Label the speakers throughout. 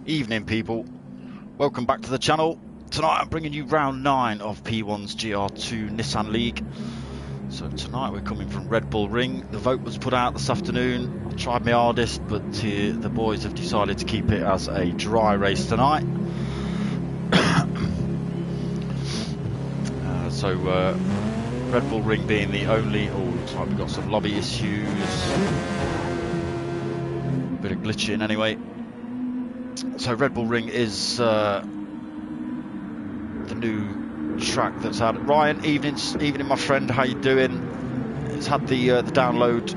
Speaker 1: Evening people, welcome back to the channel. Tonight I'm bringing you round 9 of P1's Gr2 Nissan League. So tonight we're coming from Red Bull Ring. The vote was put out this afternoon. I tried my hardest, but the boys have decided to keep it as a dry race tonight. Red Bull Ring being the only... Oh, looks like we've got some lobby issues. A bit of glitching anyway. So Red Bull Ring is the new track that's out. Ryan, evening my friend, how you doing? It's had the download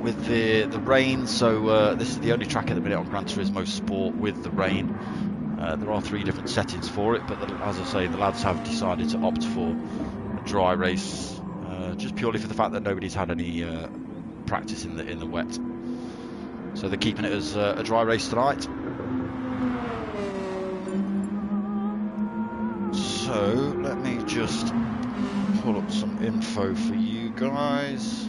Speaker 1: with the rain, so this is the only track at the minute on Gran Turismo Sport with the rain. There are 3 different settings for it, but as I say, the lads have decided to opt for a dry race, just purely for the fact that nobody's had any practice in the wet. So they're keeping it as a dry race tonight. So let me just pull up some info for you guys.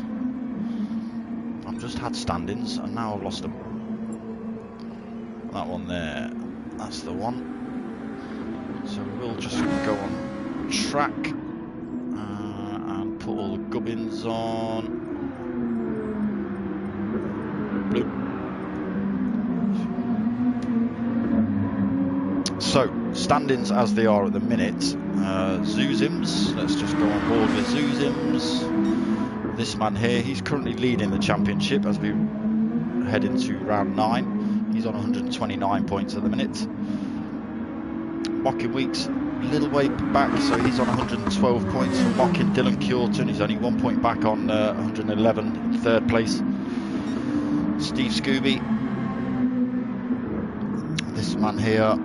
Speaker 1: I've just had stand-ins and now I've lost them. That one there, that's the one. So we'll just go on track and put all the gubbins on. Blue. So, stand-ins as they are at the minute. Zuzims, let's just go on board with Zuzims. This man here, he's currently leading the championship as we head into round 9. He's on 129 points at the minute. Mocking Weeks, a little way back, so he's on 112 points for Mocking. Dylan Curtin, he's only 1 point back on 111 in 3rd place. Steve Scooby, this man here,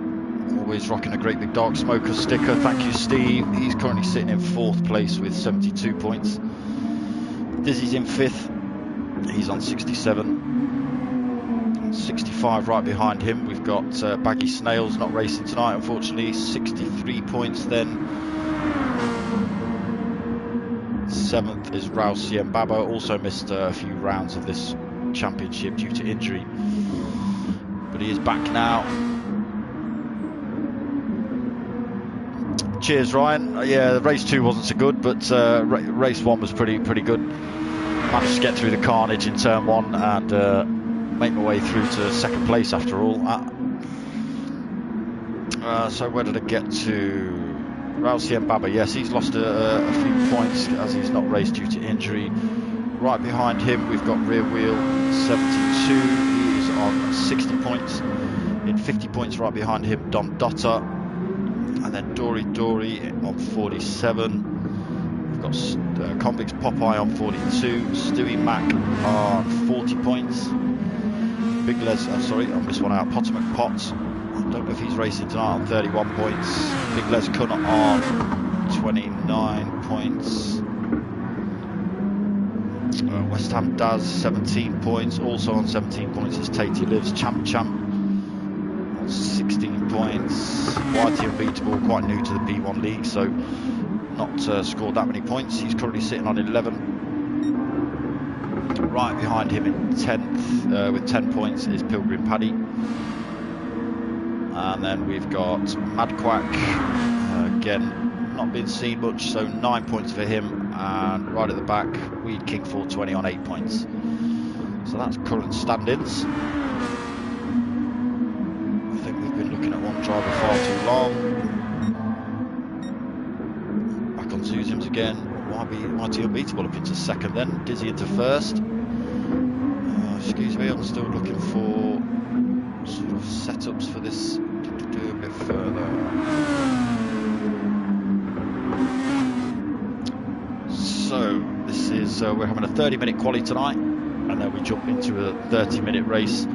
Speaker 1: always rocking a great big darksmoka sticker. Thank you, Steve. He's currently sitting in 4th place with 72 points. Dizzy's in 5th. He's on 67. 65 right behind him. We've got Baggy Snails not racing tonight, unfortunately. 63 points then. 7th is Rousey and Babo. Also missed a few rounds of this championship due to injury, but he is back now. Cheers, Ryan. Yeah, race 2 wasn't so good, but race 1 was pretty good. Managed to get through the carnage in turn 1 and make my way through to 2nd place after all. So where did I get to? Rousey and Baba. Yes, he's lost a few points as he's not raced due to injury. Right behind him we've got Rear Wheel 72. He is on 60 points. In 50 points right behind him Don Dotter. And then Dory on 47. We've got Convicts Popeye on 42. Stewie Mac on 40 points. Big Les, sorry, I missed one out. Potter McPotts, I don't know if he's racing tonight, on 31 points. Big Les Cunner on 29 points. West Ham Daz 17 points. Also on 17 points is Tatey Lives Champ on 16 points. Whitey Unbeatable, quite new to the P1 League, so not scored that many points. He's currently sitting on 11. Right behind him in 10th with 10 points is Pilgrim Paddy. And then we've got Mad Quack, again not been seen much, so 9 points for him. And right at the back, Weed King 420 on 8 points. So that's current stand-ins. Looking at one driver far too long. Back on Zuzims again. YT Unbeatable up into 2nd then. Dizzy into 1st. Excuse me, I'm still looking for sort of setups for this to do a bit further. So this is we're having a 30-minute quali tonight, and then we jump into a 30-minute race.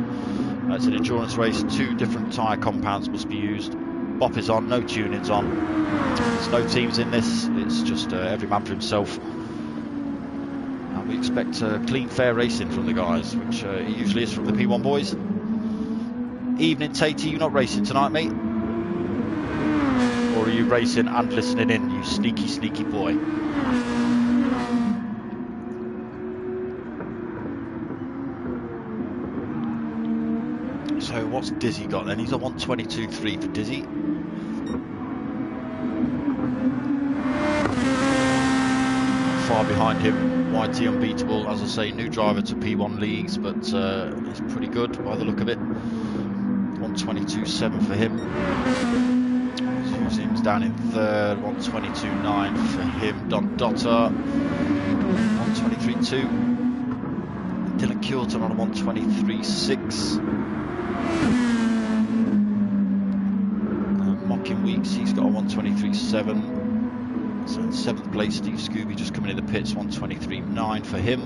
Speaker 1: It's an endurance race. 2 different tyre compounds must be used. Bop is on, no tunings on. There's no teams in this. It's just every man for himself. And we expect clean, fair racing from the guys, which it usually is from the P1 boys. Evening, Tatey. You not racing tonight, mate? Or are you racing and listening in, you sneaky, sneaky boy? So What's Dizzy got then? He's on 122.3 for Dizzy. Far behind him, YT Unbeatable, as I say, new driver to P1 leagues, but he's pretty good by the look of it. 122.7 for him. Zuzim's down in third, 122.9 for him. Don Dotter, 123.2. Dylan Curtin on a 123.6. Mocking Weeks, he's got a 123.7. So in 7th place, Steve Scooby just coming in the pits, 123.9 for him.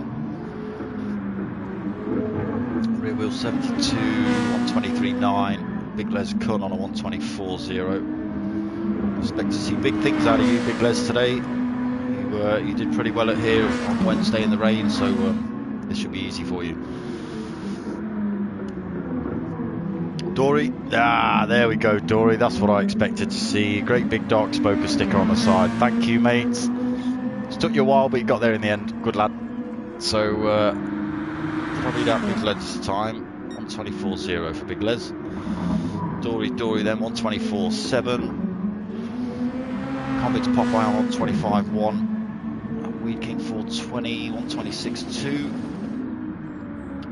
Speaker 1: Rear wheel 72, 123.9. Big Les Kun on a 124.0. Expect to see big things out of you, Big Les, today. You did pretty well at here on Wednesday in the rain, so this should be easy for you. Dory, there we go, Dory. That's what I expected to see. Great big darksmoka sticker on the side. Thank you, mate. It took you a while, but you got there in the end. Good lad. So, probably that Big Les time. 124.0 for Big Les. Dory then 124.7. Convicts Popeye on 125.1. Weed King 420, 126.2.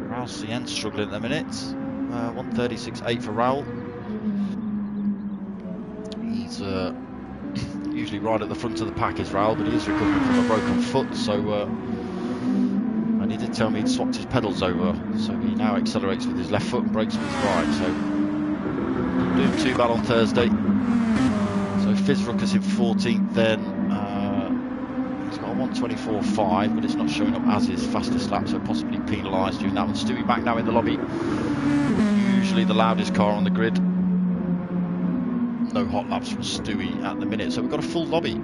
Speaker 1: Raul CN struggling at the minute. 136.8 for Raul. He's usually right at the front of the pack is Raul, but he is recovering from a broken foot, so and he did tell me he'd swapped his pedals over, so he now accelerates with his left foot and brakes with his right, so doing too bad on Thursday. So Fizz Ruckus in 14th then. He's got a 124.5, but it's not showing up as his fastest lap, so possibly penalised during that one. Stewie back now in the lobby. Usually the loudest car on the grid. No hot laps from Stewie at the minute, so we've got a full lobby.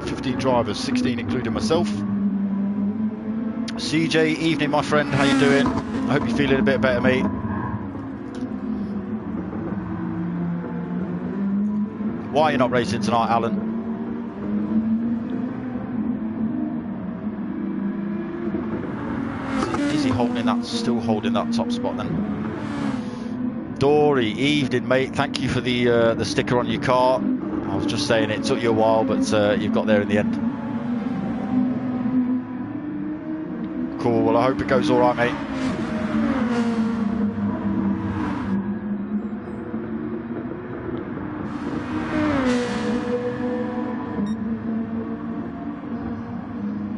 Speaker 1: 15 drivers, 16 including myself. CJ, evening my friend, how you doing? I hope you're feeling a bit better, mate. Why are you not racing tonight, Alan? Is he holding that, still holding that top spot then? Dory, evening mate, thank you for the sticker on your car. I was just saying it took you a while, but you've got there in the end. Cool, well I hope it goes alright, mate.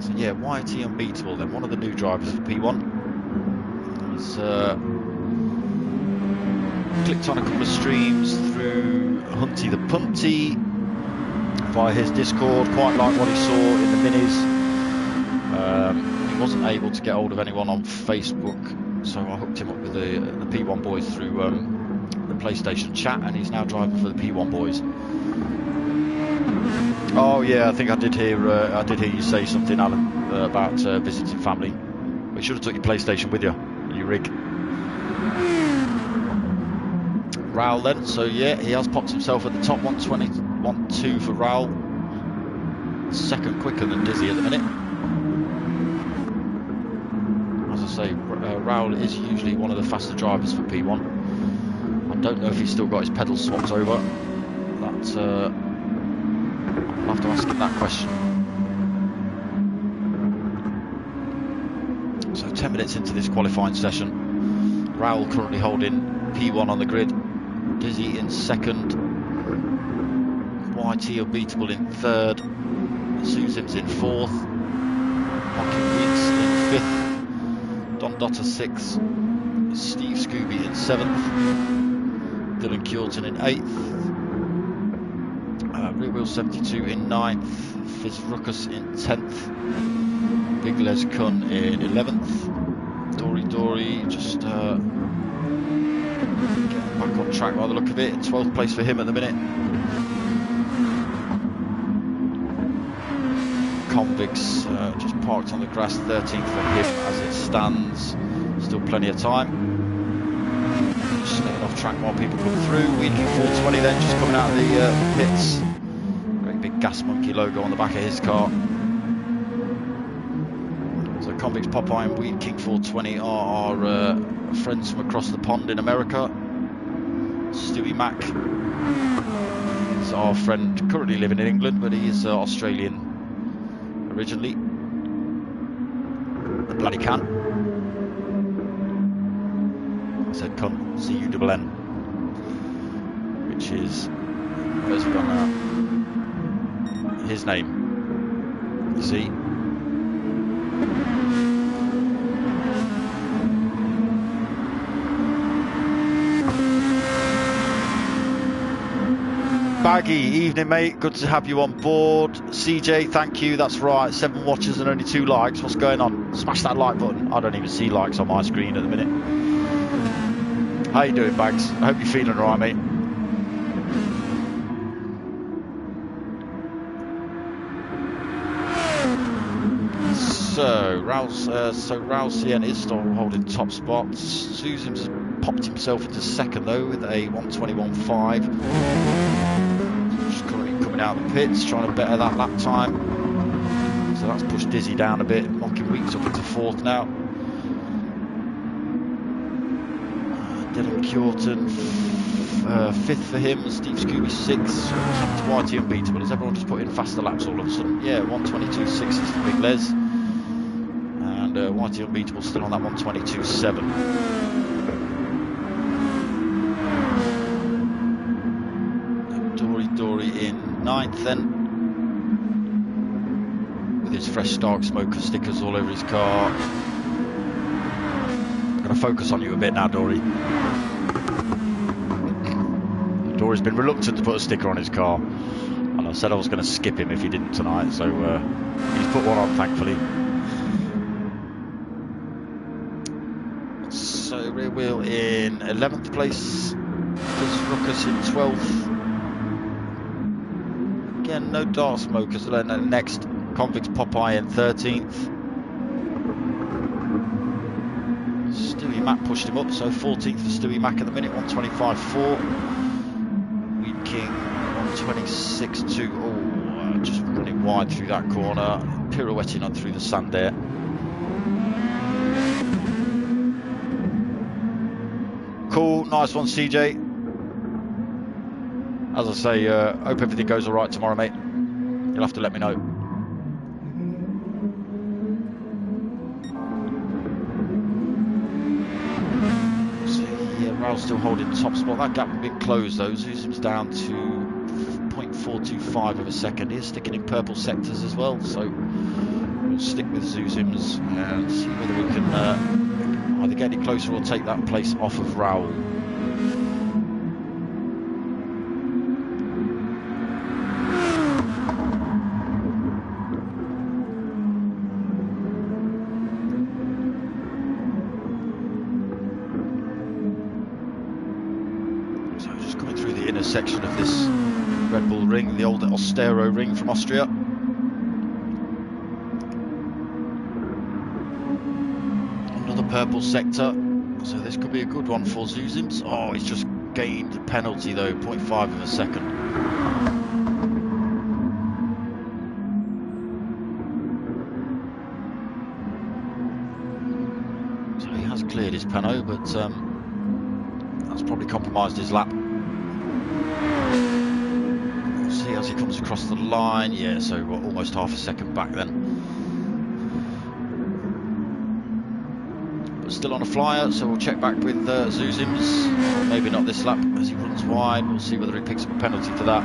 Speaker 1: So yeah, YT Unbeatable then, one of the new drivers for P1. He's clicked on a couple of streams through Hunty the Punty via his Discord, quite like what he saw in the minis. He wasn't able to get hold of anyone on Facebook, so I hooked him up with the P1 boys through the PlayStation chat, and he's now driving for the P1 boys. Oh yeah, I think I did hear you say something, Alan, about visiting family. We should have took your PlayStation with you, your rig. Raul then, so yeah, he has popped himself at the top. 120.2 for Raul. Second quicker than Dizzy at the minute. As I say, Raul is usually one of the faster drivers for P1. I don't know if he's still got his pedals swapped over. That I'll have to ask him that question. So 10 minutes into this qualifying session, Raul currently holding P1 on the grid. Dizzy in second, YT Unbeatable in third, Suzim's in fourth, Mocking Weeks in fifth, Don Dotter sixth, Steve Scooby in seventh, Dylan Curtin in eighth, Rear Wheel 72 in ninth, Fizz Ruckus in 10th, Big Les Kun in 11th, Dory just getting back on track by the look of it. 12th place for him at the minute. Convicts just parked on the grass, 13th for him as it stands. Still plenty of time. Just staying off track while people come through. Weedking 420 then, just coming out of the pits. Great big Gas Monkey logo on the back of his car. So Convicts Popeye and Wheat King 420 are our friends from across the pond in America. Stewie Mac is our friend currently living in England, but he is Australian originally. The bloody cunt. I said cunt, C-U-N-N. Which is, where's he gone now? His name. You see? Baggy, evening mate, good to have you on board. CJ, thank you, that's right, 7 watchers and only 2 likes, what's going on? Smash that like button. I don't even see likes on my screen at the minute. How you doing, Bags? I hope you're feeling alright, mate. So Raul Cien is still holding top spots. Susum's popped himself into second though with a 1:21.5. Just currently coming out of the pits, trying to better that lap time. So that's pushed Dizzy down a bit. Mocking Weeks up into 4th now. Dylan Curtin 5th for him. Steve Scooby 6th. Whitey unbeatable. Is everyone just putting faster laps all of a sudden? Yeah, 1:22.6 is for Big Les. And Whitey unbeatable still on that 1:22.7. Dory in 9th then, with his fresh darksmoka stickers all over his car. I'm going to focus on you a bit now, Dory. Dory's been reluctant to put a sticker on his car, and I said I was going to skip him if he didn't tonight, so he's put one on, thankfully. So rear wheel in 11th place, Ruckus in 12th. Again, no darksmokers. Then next, Convicts Popeye in 13th. Stewie Mac pushed him up, so 14th for Stewie Mac at the minute, 1:25.4. Wheat King 1:26.2. Oh, just running wide through that corner, pirouetting on through the sand there. Cool, nice one, CJ. As I say, hope everything goes all right tomorrow, mate. You'll have to let me know. So, yeah, Raul's still holding the top spot. That gap has been closed, though. Zuzim's down to 0.425 of a second. He's sticking in purple sectors as well, so we'll stick with Zuzim's and see whether we can either get any closer or take that place off of Raul. Section of this Red Bull ring, the old Austero ring from Austria. Another purple sector, so this could be a good one for Zuzims. Oh, he's just gained a penalty though, 0.5 of a second. So he has cleared his peno, but that's probably compromised his lap. See as he comes across the line, yeah, so we're almost half a second back then. But still on a flyer, so we'll check back with Zuzims. Maybe not this lap as he runs wide. We'll see whether he picks up a penalty for that.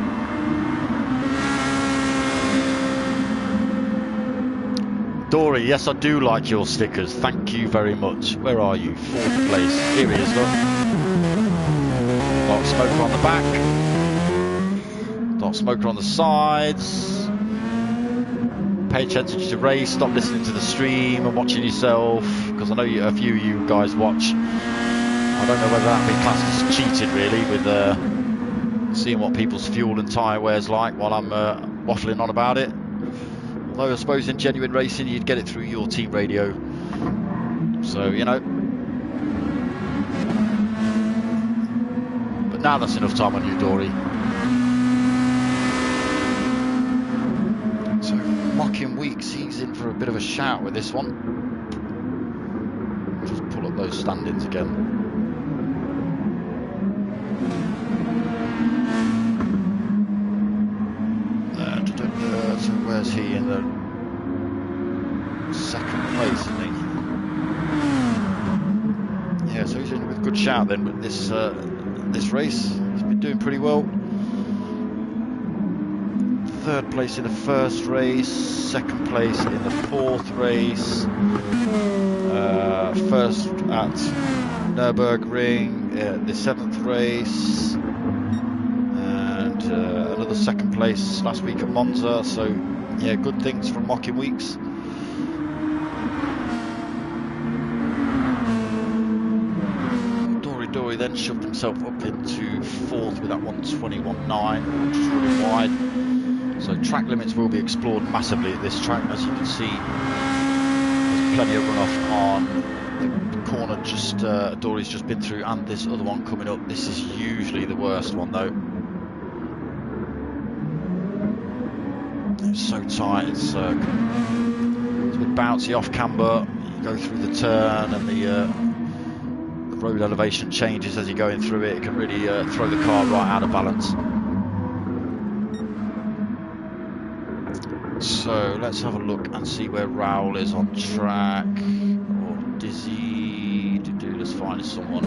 Speaker 1: Dory, yes, I do like your stickers. Thank you very much. Where are you? 4th place. Here he is, look. Darksmoka on the back. Darksmoka on the sides. Pay attention to the race. Stop listening to the stream and watching yourself, because I know a few of you guys watch. I don't know whether that be classed as cheated really, with seeing what people's fuel and tyre wear's like while I'm waffling on about it. Although I suppose in genuine racing you'd get it through your team radio. So, you know. But now that's enough time on you, Dory. So Mocking Weeks, he's in for a bit of a shout with this one. those stand-ins again. So where's he? In the second place, isn't he? Yeah, so he's in with a good shout then. But this race, he's been doing pretty well. Third place in the first race, second place in the fourth race, first at Nürburgring, the seventh race, and another second place last week at Monza. So yeah, good things from mocking weeks. Dory then shoved himself up into fourth with that 1:21.9, which is really wide. So track limits will be explored massively at this track. As you can see, there's plenty of runoff on the corner just Dory's just been through, and this other one coming up. This is usually the worst one though. It's so tight, it's a bit bouncy off camber. You go through the turn and the road elevation changes as you're going through it. It can really throw the car right out of balance. So let's have a look and see where Raoul is on track, or Dizzy. Let's find someone.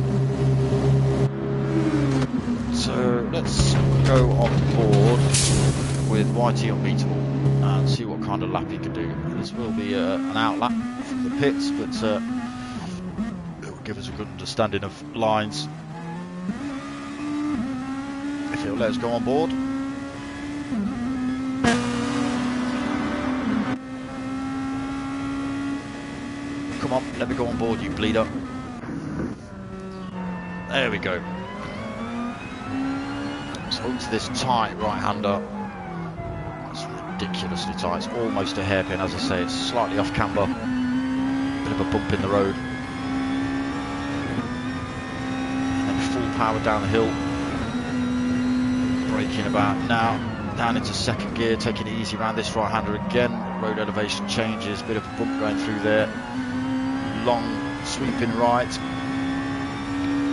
Speaker 1: So let's go on board with YT Unbeatable and see what kind of lap he can do. This will be an out lap from the pits, but it will give us a good understanding of lines if he'll let us go on board. Come on, let me go on board, you bleeder. There we go. So into this tight right-hander. It's ridiculously tight. It's almost a hairpin, as I say. It's slightly off camber. Bit of a bump in the road. And then full power down the hill. Braking about now. Down into second gear, taking it easy around this right-hander again. Road elevation changes. Bit of a bump going through there. Long sweeping right.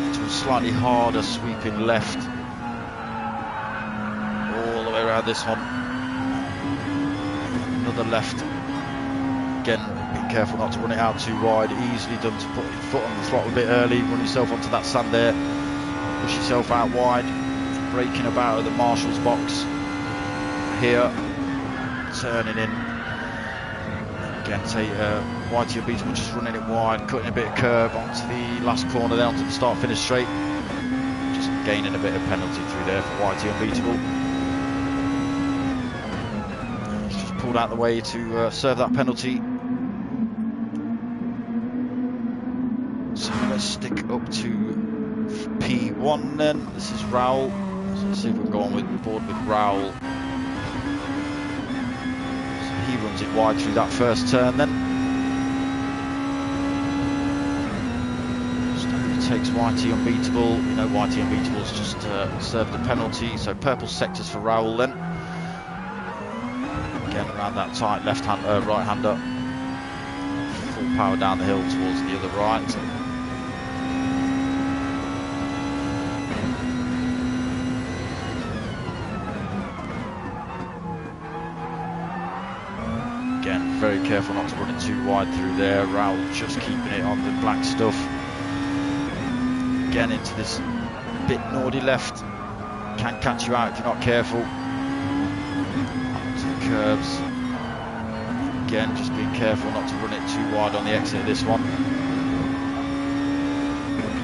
Speaker 1: Into a slightly harder sweeping left. Around this one, another left. Again, be careful not to run it out too wide. Easily done to put your foot on the throttle a bit early, run yourself onto that sand there, push yourself out wide. Braking about at the marshal's box here, turning in. Again, say YT Unbeatable just running it wide, cutting a bit of curve onto the last corner, then onto the start-finish straight. Just gaining a bit of penalty through there for YT Unbeatable. Pulled out the way to serve that penalty. So let's stick up to P1 then. This is Raoul. So let's see if we can go on board with Raoul. So he runs it wide through that first turn then. Just overtakes YT Unbeatable. You know, YT Unbeatable's just served the penalty. So purple sectors for Raoul then. Again, around that tight right-hander. Full power down the hill towards the other right. Again, very careful not to run it too wide through there. Raoul just keeping it on the black stuff. Again, into this bit nordy left. Can catch you out if you're not careful. Curves. Again, just being careful not to run it too wide on the exit of this one.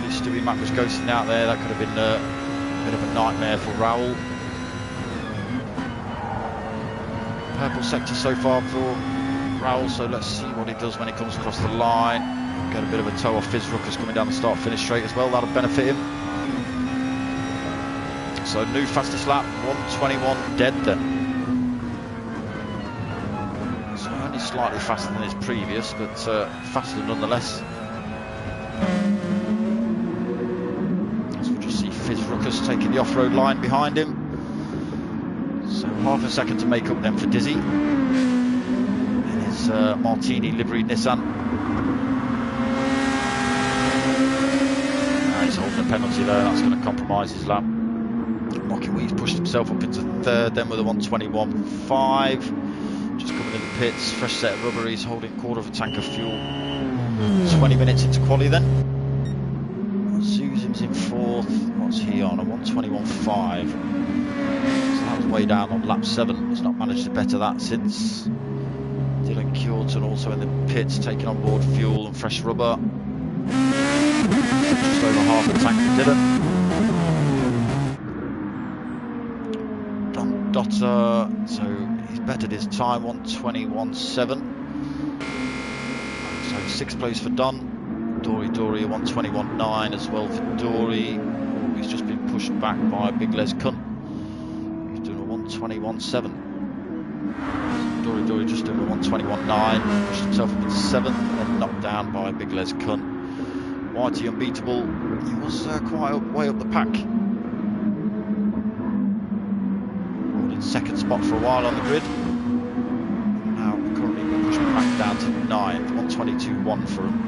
Speaker 1: This Stewie Mac was ghosting out there. That could have been a bit of a nightmare for Raoul. Purple sector so far for Raoul, so let's see what he does when he comes across the line. Get a bit of a toe off Fizz Ruckus coming down the start-finish straight as well. That'll benefit him. So new fastest lap, 1:21 dead then. Slightly faster than his previous, but faster nonetheless. So we'll just see Fizz Ruckus taking the off-road line behind him. So half a second to make up then for Dizzy in his Martini liveried Nissan. He's holding a penalty there, that's going to compromise his lap. He's pushed himself up into third then with a 1:21.5. Just coming in the pits, fresh set of rubber, he's holding quarter of a tank of fuel. 20 minutes into quali then. Zuzim's in fourth, what's he on? A 1:21.5. So that was way down on lap 7, he's not managed to better that since. Dylan Kjorton also in the pits, taking on board fuel and fresh rubber. Just over half the tank for Dylan. Dotter, so he's bettered his time, 1:21.7. So 6th place for Dunn. Dory a 1:21.9 as well for Dory. Oh, he's just been pushed back by Big Les Kunt. He's doing a 1:21.7. Dory just doing a 1:21.9. Pushed himself up into 7th and then knocked down by Big Les Kunt. Whitey unbeatable. He was quite way up the pack. Second spot for a while on the grid. Now currently we're pushing back down to 9th, 1:22.1 for him.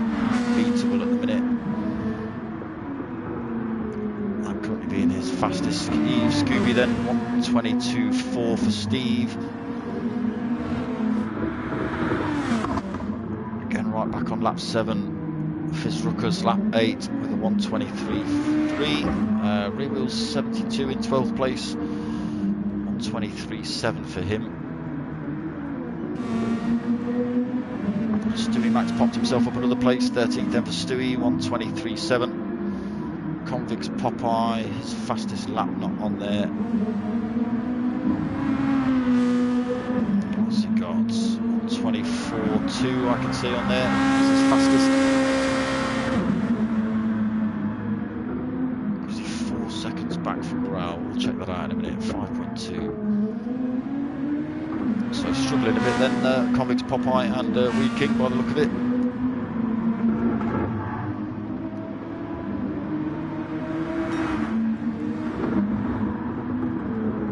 Speaker 1: Beatable at the minute. That currently being his fastest. Scooby then, 1:22.4 for Steve. Again right back on lap 7. Fitzruckers lap 8 with a 1:23.3. Rear wheels 72 in 12th place. 1:23.7 for him. Stewie Max popped himself up another place, 13th then for Stewie, 1:23.7. Convicts Popeye, his fastest lap not on there. What's he got? 1:24.2 I can see on there. That's his fastest. Was he 4 seconds back from Brow? We'll check that out in a minute. 5.2. So struggling a bit then, Convicts Popeye and Weed King by the look of it.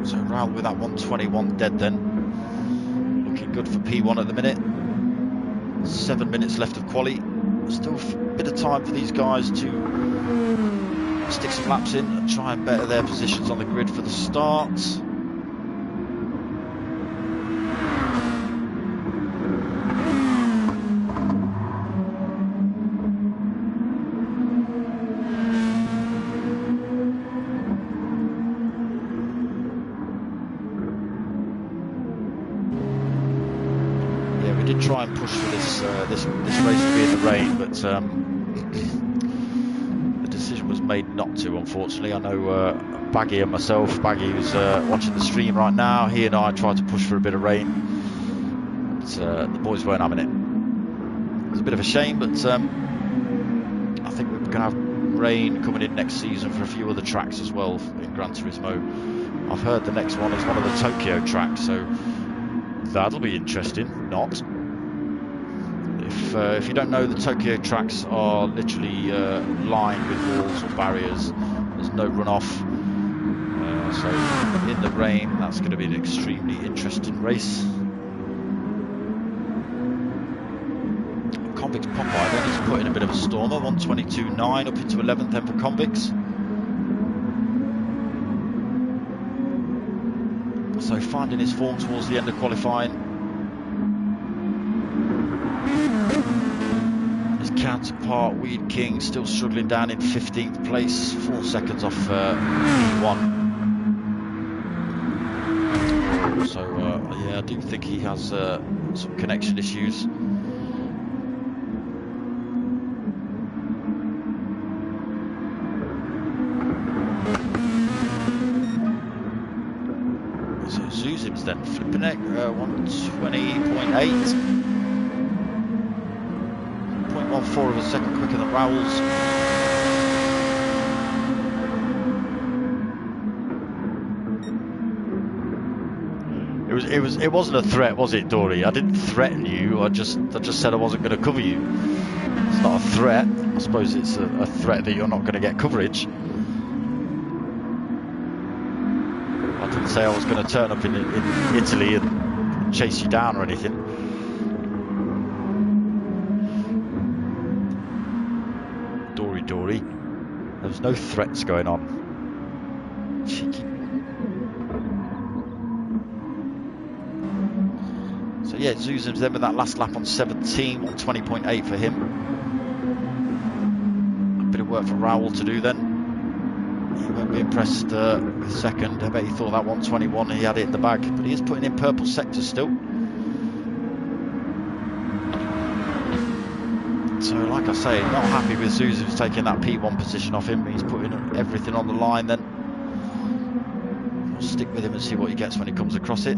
Speaker 1: So Raoul with that 1:21 dead then. Looking good for P1 at the minute. 7 minutes left of quali. Still a bit of time for these guys to stick some laps in and try and better their positions on the grid for the start. Try and push for this race to be in the rain, but the decision was made not to, unfortunately. I know Baggy and myself, Baggy who's watching the stream right now, he and I tried to push for a bit of rain, but the boys weren't having it. It's a bit of a shame, but I think we're going to have rain coming in next season for a few other tracks as well in Gran Turismo. I've heard the next one is one of the Tokyo tracks, so that'll be interesting. Not. If you don't know, the Tokyo tracks are literally lined with walls or barriers. There's no runoff. So in the rain, that's going to be an extremely interesting race. Convicts Popeye then is put in a bit of a stormer. 1:22.9 up into 11th then for Convicts. So finding his form towards the end of qualifying. His counterpart Weed King still struggling down in 15th place, 4 seconds off P1. So yeah, I do think he has some connection issues. So Zuzim's then flipping it, 1:20.8. 0.14 of a second quicker than Raoul's. It wasn't a threat, was it, Dory? I didn't threaten you. I just said I wasn't going to cover you. It's not a threat. I suppose it's a threat that you're not going to get coverage. I didn't say I was going to turn up in Italy and chase you down or anything. no threats going on. Cheeky. So yeah, Zuzim's then with that last lap on 17, on 20.8 for him. A bit of work for Raoul to do then. He won't be impressed with second. I bet he thought that 121 he had it in the bag, but he is putting in purple sectors still. So like I say, not happy with Zuzim's taking that P1 position off him. He's putting everything on the line then. We'll stick with him and see what he gets when he comes across it.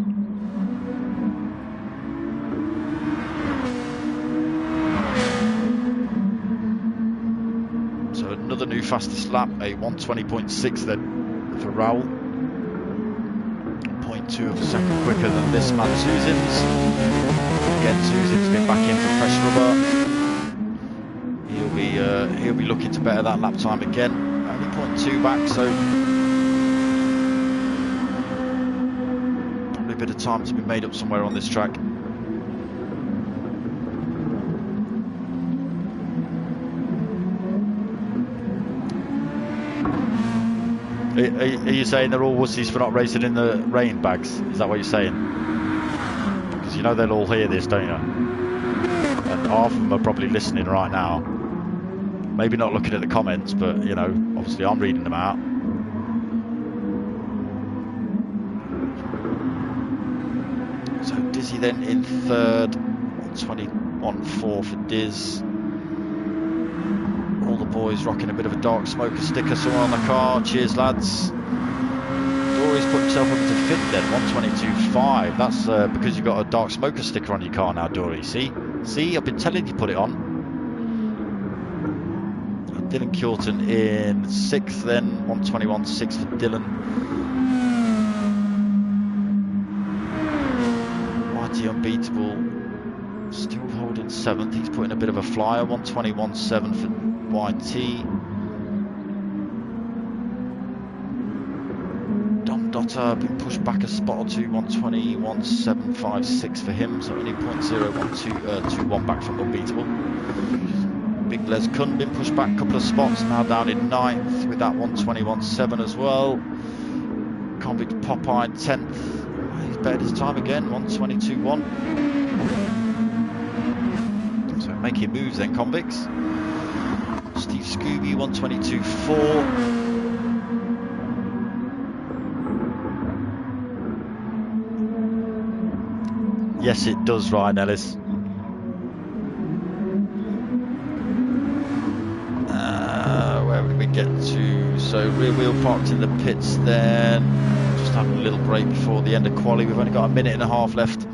Speaker 1: So another new fastest lap, a 120.6 then for Raoul. 0.2 of a second quicker than this man Zuzim's. Again, Zuzim's been back in for fresh rubber. He'll be looking to better that lap time again. Only 0.2 back, so probably a bit of time to be made up somewhere on this track. Are you saying they're all wussies for not racing in the rain bags? Is that what you're saying? Because you know they'll all hear this, don't you? And half of them are probably listening right now. Maybe not looking at the comments, but you know, obviously I'm reading them out. So Dizzy then in third, 21.4 for Diz. All the boys rocking a bit of a dark smoker sticker somewhere on the car. Cheers, lads. Dory's put himself up into fifth then, 122.5. That's because you've got a dark smoker sticker on your car now, Dory. See, I've been telling you put it on. Dylan Kilton in sixth then, 121.6 for Dylan. Mighty Unbeatable still holding seventh. He's putting a bit of a flyer, 121.7 for YT. Dom Dotter been pushed back a spot or two, 121.756 for him, so only 0.01221 back from Unbeatable. Big Les Kun been pushed back a couple of spots, now down in ninth with that 121.7 as well. Convict Popeye 10th. He's bettered his time again, 122.1. So making moves then, Convicts. Steve Scooby 122.4. Yes, it does, Ryan Ellis. Where would we get to? So rear wheel parked in the pits then. Just having a little break before the end of quali. We've only got a minute and a half left.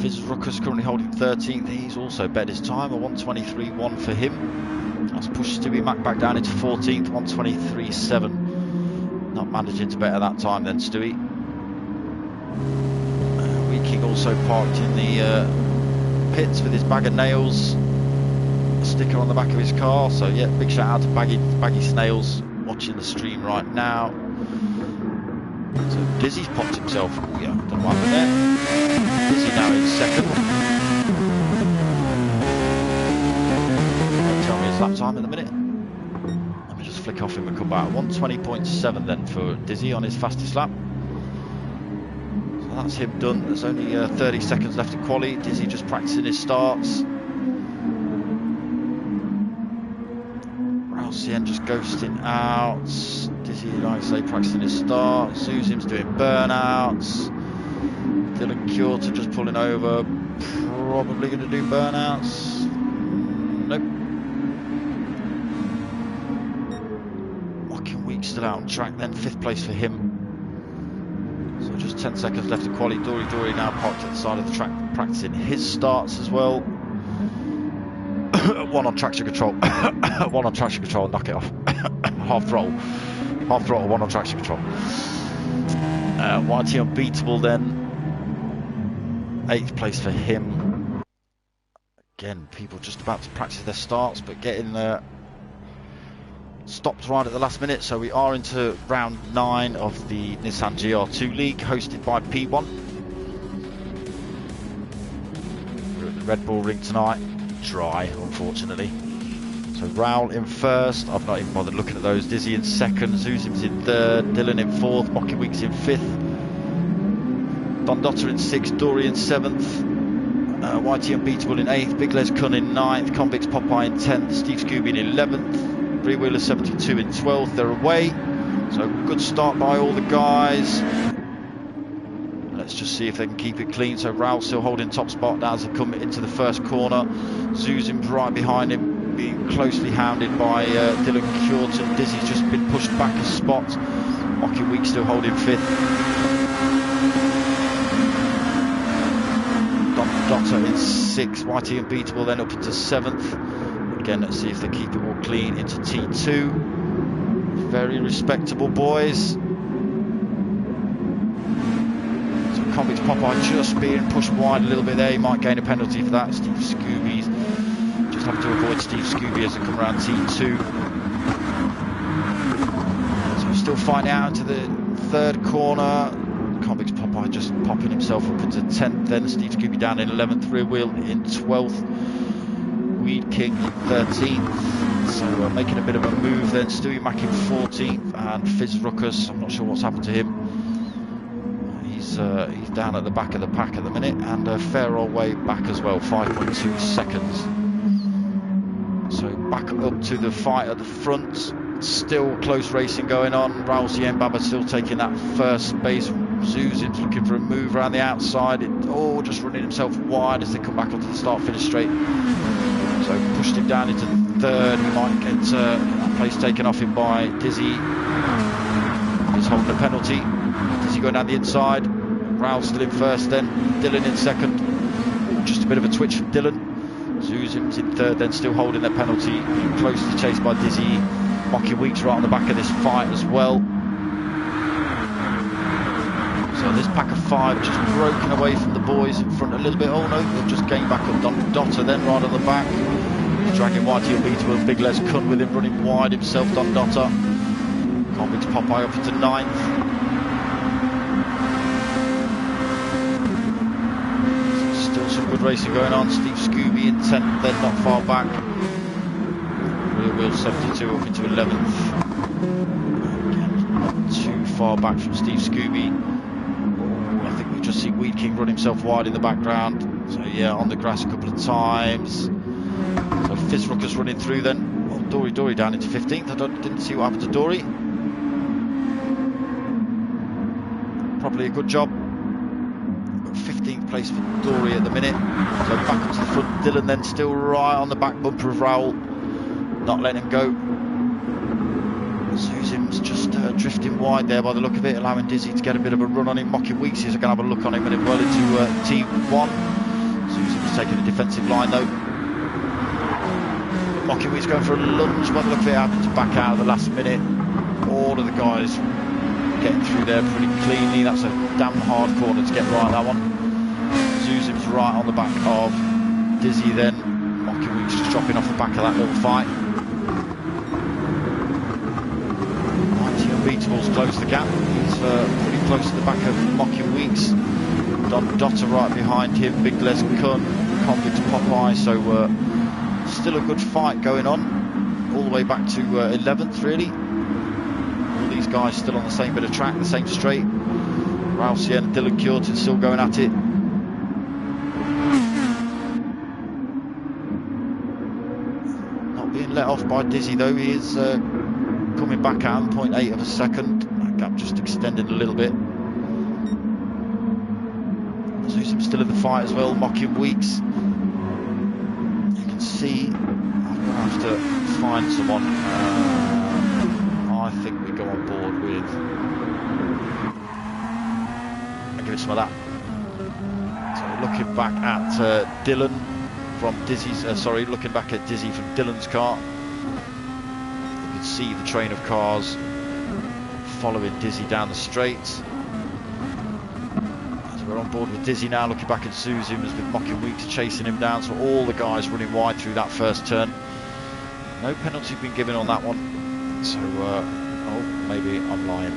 Speaker 1: Fizz Ruckus currently holding 13th. He's also bet his time, a 123.1 for him. That's pushed Stewie Mac back down into 14th, 123.7. Not managing to better that time then, Stewie. Wee King also parked in the pits with his bag of nails sticker on the back of his car. So yeah, big shout out to Baggy Snails watching the stream right now. So Dizzy's popped himself. Yeah, don't know what happened there. Dizzy now in second. Tell me his lap time in a minute. Let me just flick off him and come back. 120.7 then for Dizzy on his fastest lap. So that's him done. There's only 30 seconds left in quali. Dizzy just practicing his starts. Ralcien just ghosting out. Dizzy, like I say, practicing his start. Zuzim's doing burnouts. Dylan Kjorta just pulling over. Probably going to do burnouts. Nope. Mocking Week still out on track then. 5th place for him. So just 10 seconds left to quali. Dory now parked at the side of the track practicing his starts as well. One on traction control. One on traction control, knock it off. Half throttle, one on traction control. YT Unbeatable then. 8th place for him. Again, people just about to practice their starts, but getting stopped right at the last minute. So we are into round 9 of the Nissan Gr2 League, hosted by P1. We're at the Red Bull Ring tonight. Dry, unfortunately. So Raoul in first. I've not even bothered looking at those. Dizzy in second. Zuzim's in third. Dylan in fourth. Mocky Weeks in fifth. Don Dotter in sixth. Dory in seventh. YT Unbeatable in 8th, Big Les Kun in 9th, Convicts Popeye in 10th, Steve Scooby in 11th, Rear Wheeler 72 in 12th. They're away, so good start by all the guys. Let's just see if they can keep it clean. So Raoul still holding top spot now as they come into the first corner. Zuzim's right behind him, being closely hounded by Dylan Curtin. Dizzy's just been pushed back a spot. Mocky Week still holding 5th. Dotter in 6th, YT Unbeatable then up into 7th. Again, let's see if they keep it all clean into T2. Very respectable boys. So Convicts Popeye just being pushed wide a little bit there. He might gain a penalty for that. Steve Scooby's just having to avoid Steve Scooby as they come around T2. So we're still fighting out into the third corner. Convicts Popeye just popping himself up into 10th, then Steve Scooby down in 11th, Rear Wheel in 12th, Weed King in 13th, so making a bit of a move then. Stewie Mack in 14th, and Fizz Ruckus, I'm not sure what's happened to him. He's down at the back of the pack at the minute, and a fair old way back as well, 5.2 seconds. So back up to the fight at the front. Still close racing going on. Raoul Ziembaba still taking that first space. Zuzim's looking for a move around the outside. Just running himself wide as they come back onto the start-finish straight. So pushed him down into third. He might get that place taken off him by Dizzy. He's holding a penalty. Dizzy going down the inside. Raoul still in first, then Dylan in second. Just a bit of a twitch from Dylan. Zuzim's in third, then still holding their penalty. Closely chased by Dizzy. Mocky Weeks right on the back of this fight as well. So this pack of 5 just broken away from the boys in front a little bit. Oh no, they've just gained back up. Don Dotter then right on the back. He's dragging YT Unbeatable and Big Les Kun with him running wide himself, Don Dotter. Convicts Popeye up into 9th. Still some good racing going on. Steve Scooby in 10th, then not far back. Rear Wheel 72 up into 11th. Again, not too far back from Steve Scooby. I think we just see Weed King run himself wide in the background. So yeah, on the grass a couple of times. So Fizz Ruckus running through then. Well, Dory down into 15th. I didn't see what happened to Dory. Probably a good job. 15th place for Dory at the minute. So back up to the front. Dylan then still right on the back bumper of Raoul. Not letting him go. Zuzim's just drifting wide there by the look of it, allowing Dizzy to get a bit of a run on him. Mocky Weeks is going to have a look on him and well into T1. Zuzim's taking the defensive line though. Mocky Weeks going for a lunge by the look of it, having to back out at the last minute. All of the guys getting through there pretty cleanly. That's a damn hard corner to get right, that one. Zuzim's right on the back of Dizzy then. Mocky Weeks just dropping off the back of that little fight. Unbeatable's closed the gap. He's pretty close to the back of Mocky Weeks. Don Dotter right behind him. Big Les Kun, Convicts Popeye. So still a good fight going on. All the way back to 11th really. All these guys still on the same bit of track, the same straight. Raoul and Dylan Curtin still going at it. Not being let off by Dizzy though. He is coming back out 0.8 of a second. That gap just extended a little bit. Zuzim still in the fight as well. Mocking Weeks. You can see I'm going to have to find someone. I think we go on board with. I'll give it some of that. So looking back at Dylan from Dizzy's. Looking back at Dizzy from Dylan's car. See the train of cars following Dizzy down the straight. So we're on board with Dizzy now, looking back at Zuzim with Mocking Weeks chasing him down. So all the guys running wide through that first turn. No penalty been given on that one. So, maybe I'm lying.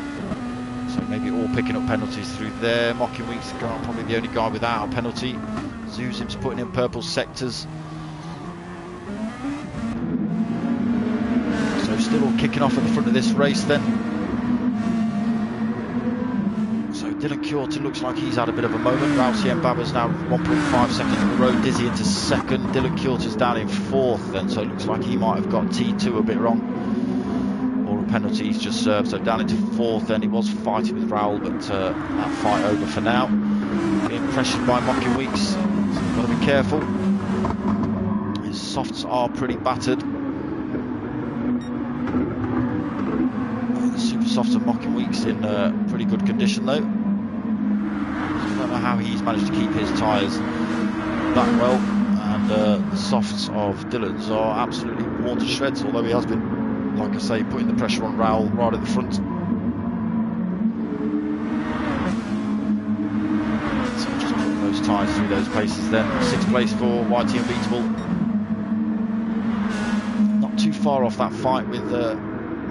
Speaker 1: So maybe all picking up penalties through there. Mocking Weeks probably the only guy without a penalty. Zuzim's putting in purple sectors. still all kicking off at the front of this race then. So Dylan Curtin looks like he's had a bit of a moment. Rousey Mbaba's now 1.5 seconds on the road. Dizzy into second. Dylan Curtin's down in fourth then, so it looks like he might have got T2 a bit wrong. Or a penalty he's just served, so down into fourth then. He was fighting with Raoul, but that fight over for now. Being pressured by Mocking Weeks, so you've got to be careful. His softs are pretty battered. The super softs of Mocking Weeks in pretty good condition though. I don't know how he's managed to keep his tyres that well, and the softs of Dylan's are absolutely worn to shreds, although he has been, like I say, putting the pressure on Raoul right at the front. So just putting those tyres through those paces then. 6th place for YT Unbeatable. Not too far off that fight with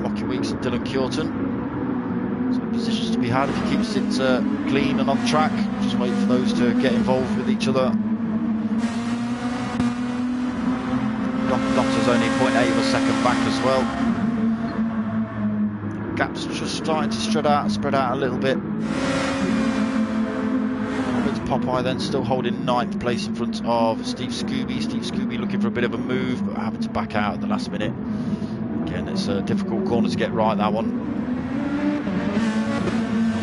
Speaker 1: Mocking Weeks and Dylan Curtin. So positions to be had if he keeps it clean and on track. Just wait for those to get involved with each other. Doctor's only 0.8 of a second back as well. Gap's just starting to spread out a little bit. It's Popeye then still holding 9th place in front of Steve Scooby. Steve Scooby looking for a bit of a move, but having to back out at the last minute. Again, it's a difficult corner to get right, that one.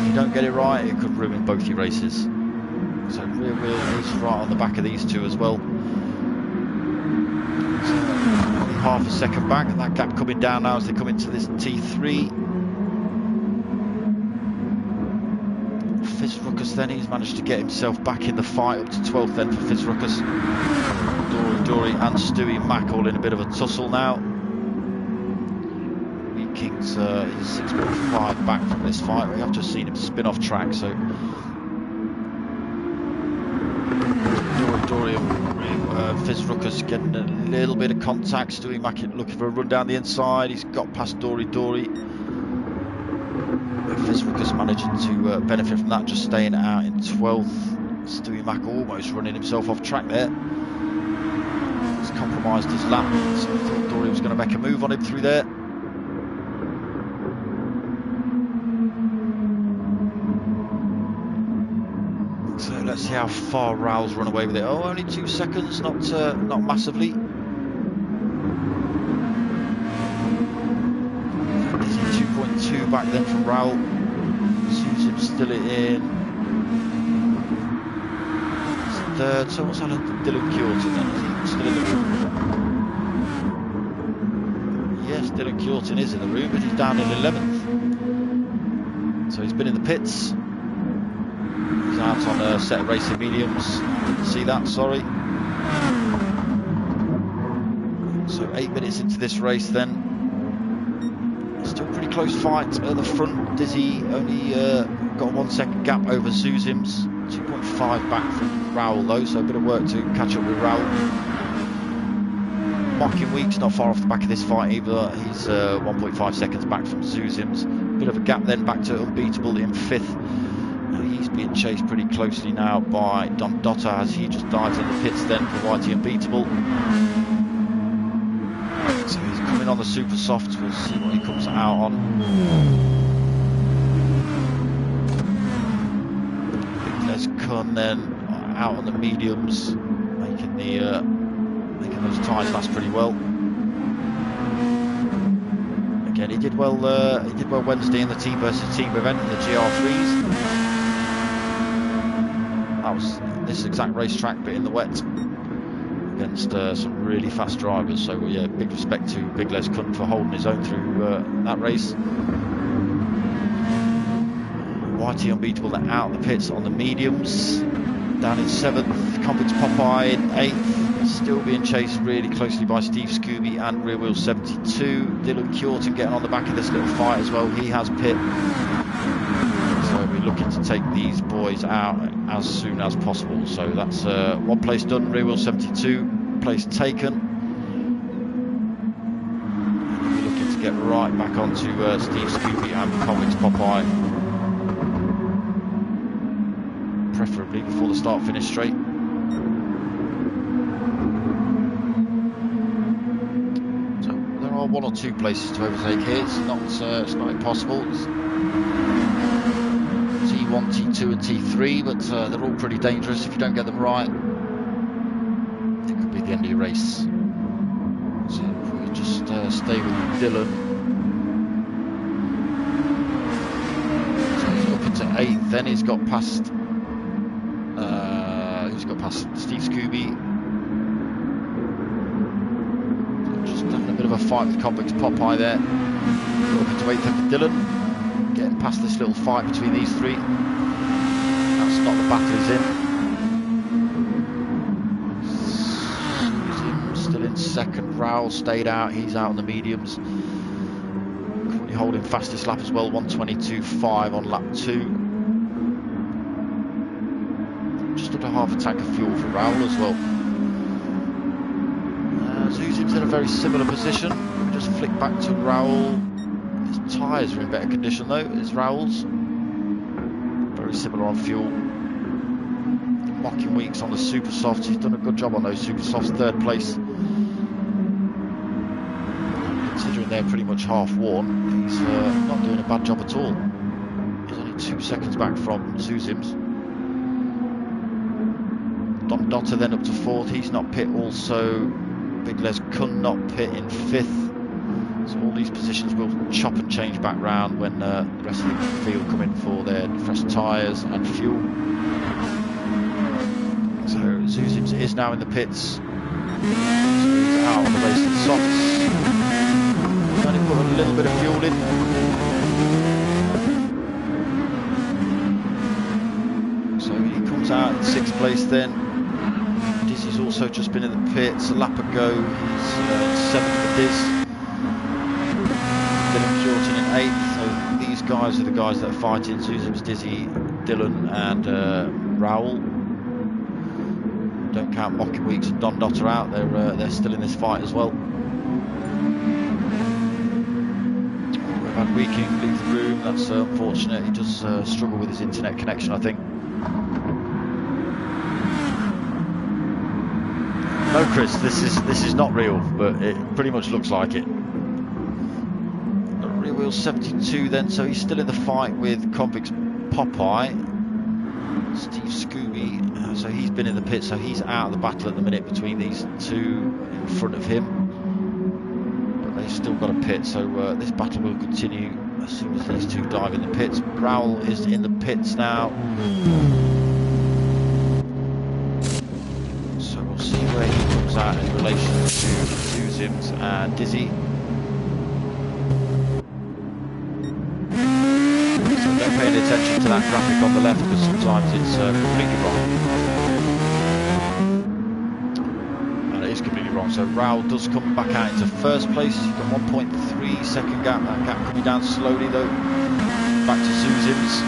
Speaker 1: If you don't get it right, it could ruin both your races. So Rear Wheel is right on the back of these two as well. So only half a second back, and that gap coming down now as they come into this T3. Fitzruckus then, he's managed to get himself back in the fight, up to 12th then for Fitzruckus. Dory and Stewie Mack all in a bit of a tussle now. King's is 6.5 back from this fight. We have just seen him spin off track, so Dory and Fitzruckus getting a little bit of contact. Stewie Mack looking for a run down the inside. He's got past Dory. Fitzruckus managing to benefit from that, just staying out in 12th. Stewie Mack almost running himself off track there. He's compromised his lap, so I thought Dory was going to make a move on him through there. So let's see how far Raoul's run away with it. Oh, only 2 seconds, not massively. 2.2 back then from Raoul. Susan still in. Third. So what's happened to Dylan Curtin then? Is he still in the room? Yes, Dylan Curtin is in the room, but he's down in 11th. So he's been in the pits. He's out on a set of racing mediums. Didn't see that, sorry. So 8 minutes into this race then. Still pretty close fight at the front. Dizzy only got a 1 second gap over Suzims. 2.5 back from Raoul though, so a bit of work to catch up with Raoul. Mocking Weeks not far off the back of this fight either. He's 1.5 seconds back from Suzims. Bit of a gap then back to Unbeatable in 5th. He's being chased pretty closely now by Don Dotter as he just dives in the pits then for YT Unbeatable. So he's coming on the super softs. We'll see what he comes out on. Big Les Kun then out on the mediums, making those tyres last pretty well. Again, he did well Wednesday in the team versus team event in the GR3s. That was this exact racetrack, but in the wet against some really fast drivers. So yeah, big respect to Big Les Kun for holding his own through that race. YT Unbeatable out of the pits on the mediums, down in 7th. Convicts Popeye in 8th. Still being chased really closely by Steve Scooby and Rear Wheel 72. Dylan Curtin getting on the back of this little fight as well. He has pit. So we're looking to take these boys out as soon as possible. So that's 1 place done. Rear Wheel 72 place taken. And we're looking to get right back onto Steve Scooby and Convicts Popeye. Preferably before the start-finish straight. are one or two places to overtake here. It's not impossible. It's T1, T2 and T3, but they're all pretty dangerous if you don't get them right. It could be the end of your race. So if we just stay with Dylan. So he's up into 8th, then he's got past Steve Scooby. Just having a bit of a fight with Convict's Popeye there. Up into 8th for Dylan. Getting past this little fight between these three. That's not the battle he's in. Still in 2nd. Raoul stayed out. He's out on the mediums. Currently holding fastest lap as well. 1:22.5 on lap 2. Just under half a tank of fuel for Raoul as well. Zuzim's in a very similar position. We just flick back to Raoul. His tyres are in better condition though, as Raoul's. Very similar on fuel. Mocking Weeks on the super softs. He's done a good job on those super softs. 3rd place. Considering they're pretty much half worn, he's not doing a bad job at all. He's only 2 seconds back from Zuzim's. Don Dotter then up to 4th. He's not pit also. Big Les Kun not pit in 5th. So all these positions will chop and change back round when the rest of the field come in for their fresh tyres and fuel. So Zuzims is now in the pits. So he's out on the racing softs. Only put a little bit of fuel in. So he comes out in 6th place then. Dizzy's also just been in the pits. A lap ago, he's 7th for Diz. Dylan Fjorton in 8th. So these guys are the guys that are fighting. Zuzims, Dizzy, Dylan and Raoul. Don't count Mocking Weeks and Don Dotter out. They're still in this fight as well. We've had Weeking leave the room. That's unfortunate. He does struggle with his internet connection, I think. No, Chris, this is not real, but it pretty much looks like it. Rear wheel 72 then, so he's still in the fight with Convict's Popeye. Steve Scooby, so he's been in the pit, so he's out of the battle at the minute between these two in front of him. But they've still got a pit, so this battle will continue as soon as these two dive in the pits. Raoul is in the pits now. Where he comes out in relation to Zuzims and Dizzy. So don't pay any attention to that graphic on the left because sometimes it's completely wrong. And it is completely wrong. So Raoul does come back out into 1st place. You've got 1.3 second gap. That gap coming down slowly though. Back to Zuzims.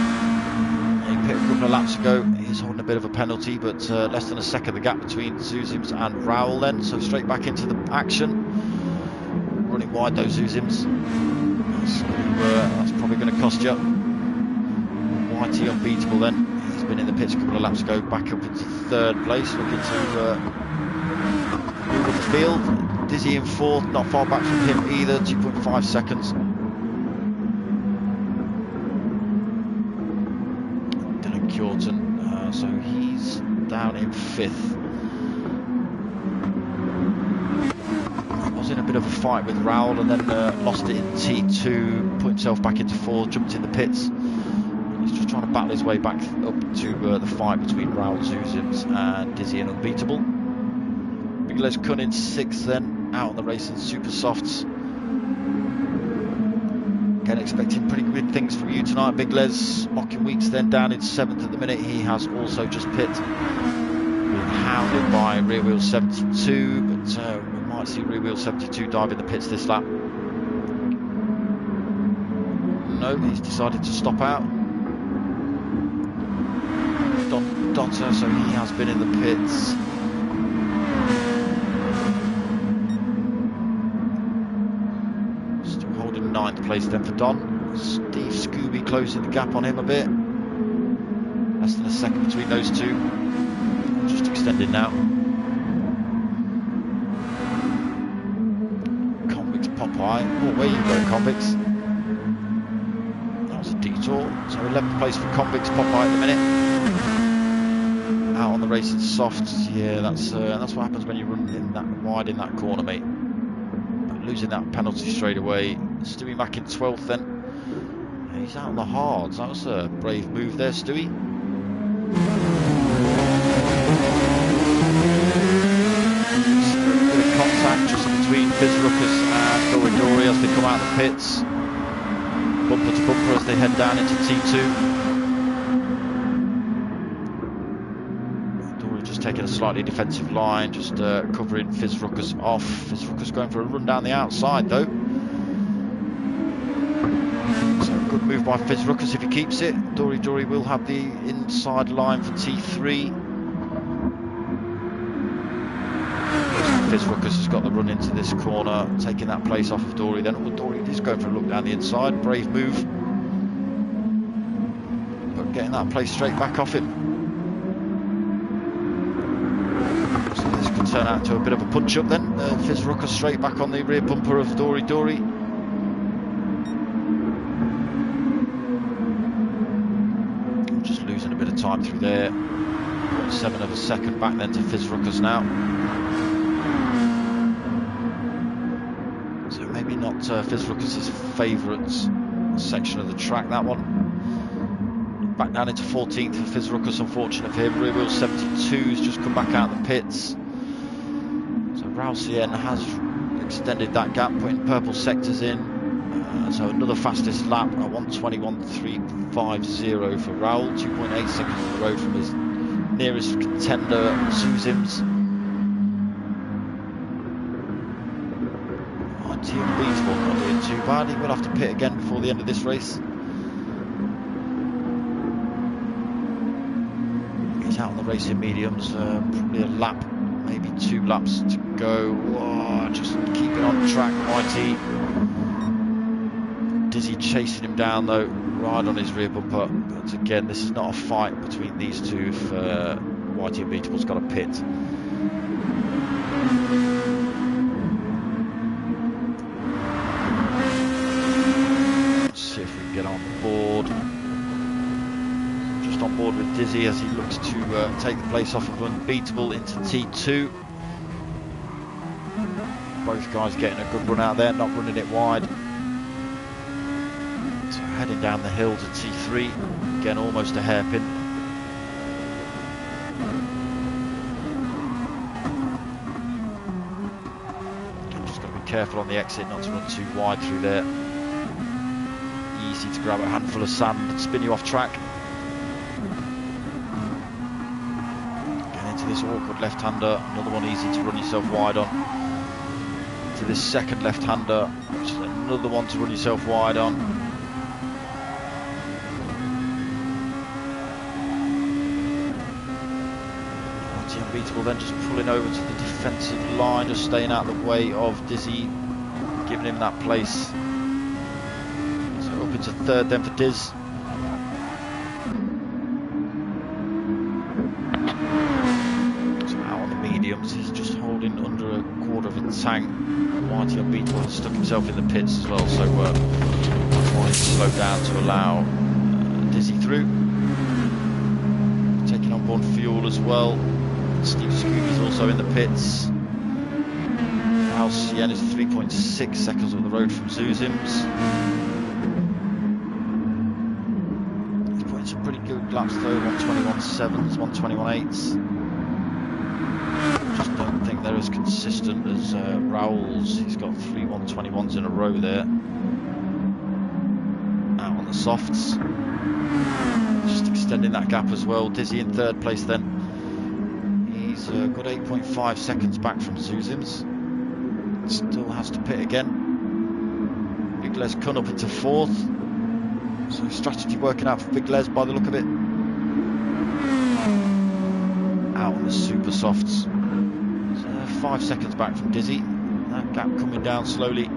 Speaker 1: He pit a couple of laps ago. He's holding a bit of a penalty, but less than a second the gap between Zuzims and Raoul then, so straight back into the action. Running wide though, Zuzims. So that's probably going to cost you. Whitey unbeatable then. He's been in the pits a couple of laps ago, back up into 3rd place, looking to move up the field. Dizzy in 4th, not far back from him either, 2.5 seconds. So he's down in 5th. Was in a bit of a fight with Raoul and then lost it in T2, put himself back into 4th, jumped in the pits. He's just trying to battle his way back up to the fight between Raoul, Zuzims and Dizzy and Unbeatable. Big Les Kun in 6th then, out on the racing super softs. Again, expecting pretty good things from you tonight, Big Les. Mocking Weeks then down in 7th at the minute. He has also just pit. Being hounded by Rear Wheel 72, but we might see Rear Wheel 72 dive in the pits this lap. No, he's decided to stop out. Don Dotter, so he has been in the pits. Still holding 9th place then for Don. Steve Scooby closing the gap on him a bit. Less than a second between those two. Just extended now. Convict's Popeye Popeye. Oh, where you go, Convicts? That was a detour. So 11th place for Convicts, Popeye at the minute. Out on the racing softs. Yeah, that's what happens when you run in that wide in that corner, mate. But losing that penalty straight away. Stewie Mack in 12th then. Yeah, he's out on the hards. That was a brave move there, Stewie. Bit of contact just between Fizz Ruckus and Dory as they come out of the pits. Bumper to bumper as they head down into T2. Dory just taking a slightly defensive line, just covering Fizz Ruckus off. Fizz Ruckus going for a run down the outside though. So good move by Fizz Ruckus if he keeps it. Dory will have the inside line for T3. Fizz Ruckus has got the run into this corner, taking that place off of Dory. Then Dory is going for a look down the inside. Brave move, but getting that place straight back off him. So this could turn out into a bit of a punch up then. Fizz Ruckus straight back on the rear bumper of Dory. Just losing a bit of time through there. 0.7 of a second back then to Fizz Ruckus now. So maybe not Fizz Ruckus' favourite section of the track, that one. Back down into 14th for Fizz Ruckus, unfortunate for him. Rear wheel 72's just come back out of the pits. So Ralsien has extended that gap, putting purple sectors in. So another fastest lap, a 1:21.350 for Raoul, 2.8 seconds on the road from his nearest contender, Zuzims. Unbeatable, not doing too bad. He will have to pit again before the end of this race. He's out on the racing mediums, probably a lap, maybe 2 laps to go. Whoa, just keeping on track, Whitey. Dizzy chasing him down though, right on his rear bumper. But again, this is not a fight between these two if Whitey Unbeatable's got a pit. Let's see if we can get on board. Just on board with Dizzy as he looks to take the place off of Unbeatable into T2. Both guys getting a good run out there, not running it wide. So heading down the hill to T3, again almost a hairpin. Just got to be careful on the exit not to run too wide through there. Easy to grab a handful of sand and spin you off track. Get into this awkward left-hander, another one easy to run yourself wide on. To this second left-hander, which is another one to run yourself wide on. Unbeatable then just pulling over to the defensive line, just staying out of the way of Dizzy, giving him that place. So up into 3rd then for Diz. So out on the mediums, he's just holding under a quarter of a tank. Whitey Unbeatable has stuck himself in the pits as well, so that's why he's slowed down to allow Dizzy through. Taking on board fuel as well. Steve Scooby's also in the pits. Alcien is 3.6 seconds on the road from Zuzims. He's putting some pretty good laps though, 1:21.7s, 1:21.8s. Just don't think they're as consistent as Raoul's. He's got 3 1:21s in a row there. Out on the softs. Just extending that gap as well. Dizzy in 3rd place then. He's a good 8.5 seconds back from Zuzims. Still has to pit again. Big Les Kun up into 4th. So strategy working out for Big Les by the look of it. Out on the super softs. So 5 seconds back from Dizzy. That gap coming down slowly.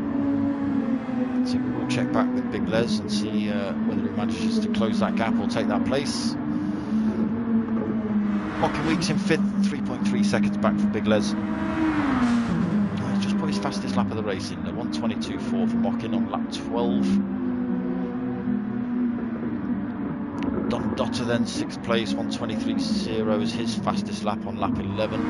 Speaker 1: So we'll check back with Big Les and see whether he manages to close that gap or take that place. Hocking Weeks in 5th, 3.3 seconds back from Big Les. He's just put his fastest lap of the race in 1:22.4 for Mockin on lap 12. Don Dotter then 6th place, 1:23.0 is his fastest lap on lap 11.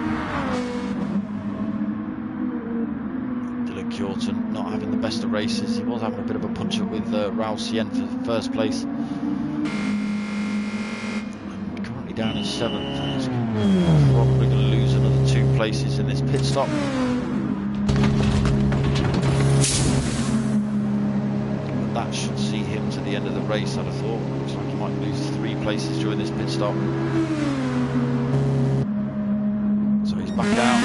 Speaker 1: Dylan Kjorten not having the best of races. He was having a bit of a punch-up with Raul Sien for first place. And currently down in 7th. He's probably going to lose another 2 places in this pit stop. But that should see him to the end of the race, I'd have thought. Looks like he might lose 3 places during this pit stop. So he's back out.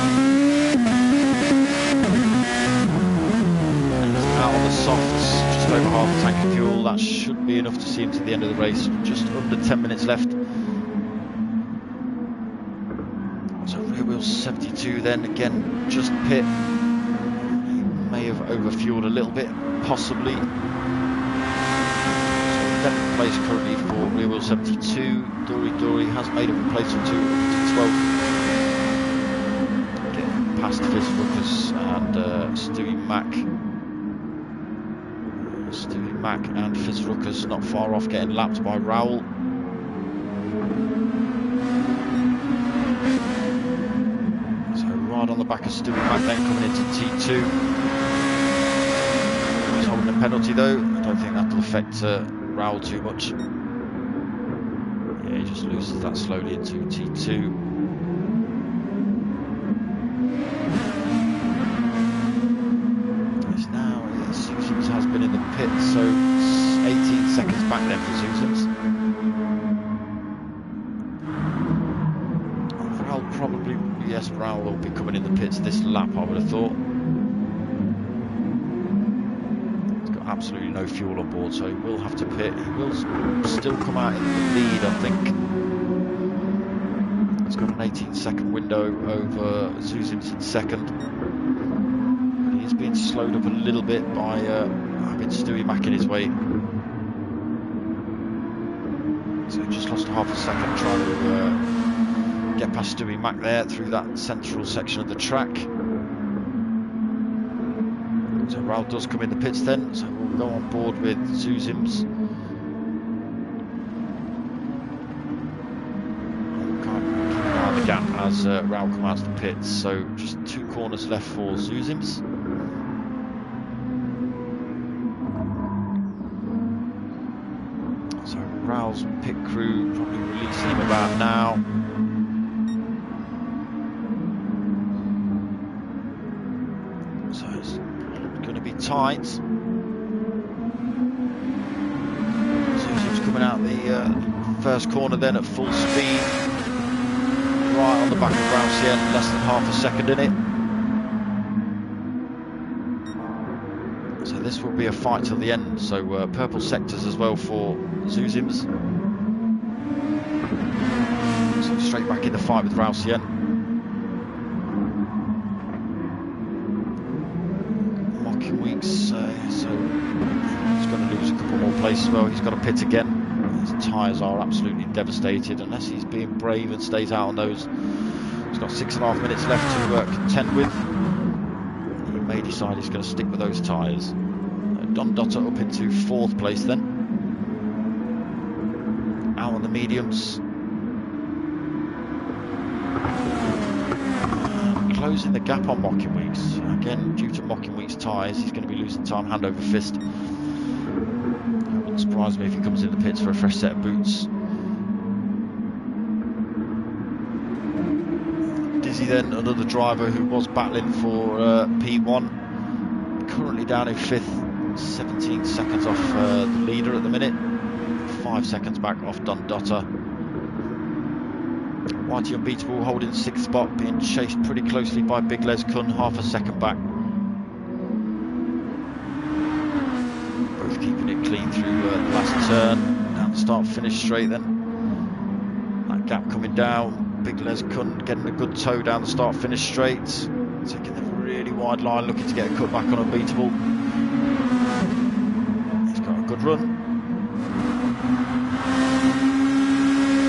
Speaker 1: Out on the softs, just over half a tank of fuel. That should be enough to see him to the end of the race. Just under 10 minutes left. So rear wheel 72 then, again, just pit. He may have overfueled a little bit, possibly. So 11th place currently for rear wheel 72. Dory has made a replacement to 12th. Getting past Fizz Ruckus and Stewie Mack and Fizz Ruckus not far off, getting lapped by Raul. So right on the back of Stewie Mack then coming into T2. He's holding a penalty though. I don't think that'll affect Raul too much. Yeah, he just loses that slowly into T2. Zuzim's has been in the pit, so 18 seconds back then for Zuzim's. Raul probably, yes, Raul will be coming in the pits this lap, I would have thought. He's got absolutely no fuel on board, so he will have to pit. He will still come out in the lead, I think. He's got an 18-second window over Zuzim's in second. He's being slowed up a little bit by having Stewie Mack in his way. So just lost half a second trying to get past Stewie Mack there through that central section of the track. So Raul does come in the pits then, so we'll go on board with Zuzim's. The gap as Raul comes out of the pits, so just 2 corners left for Zuzim's. So Raul's pit crew probably releasing him about now. So it's going to be tight. Zuzim's coming out the first corner then at full speed. Right on the back of Raul Sien, less than half a second in it. So this will be a fight till the end. So purple sectors as well for Zuzim's. So straight back in the fight with Raul Sien. Mocking Weeks, so he's going to lose a couple more places as well. He's got to pit again. His tyres are absolutely devastated unless he's being brave and stays out on those. He's got 6.5 minutes left to contend with. He may decide he's going to stick with those tyres. Don Dotter up into 4th place then. Out on the mediums. Closing the gap on Mocking Weeks. Again, due to Mocking Weeks' tyres, he's going to be losing time hand over fist. Wouldn't surprise me if he comes in the pits for a fresh set of boots. Dizzy then, another driver who was battling for P1. Currently down in 5th, 17 seconds off the leader at the minute. 5 seconds back off Don Dotter. Whitey Unbeatable holding 6th spot, being chased pretty closely by Big Les Kun, half a second back. Both keeping it clean through the last turn. Down the start finish straight then. That gap coming down. Big Les Kun getting a good toe down the start finish straight. Taking the really wide line, looking to get a cut back on Unbeatable. He's got a good run.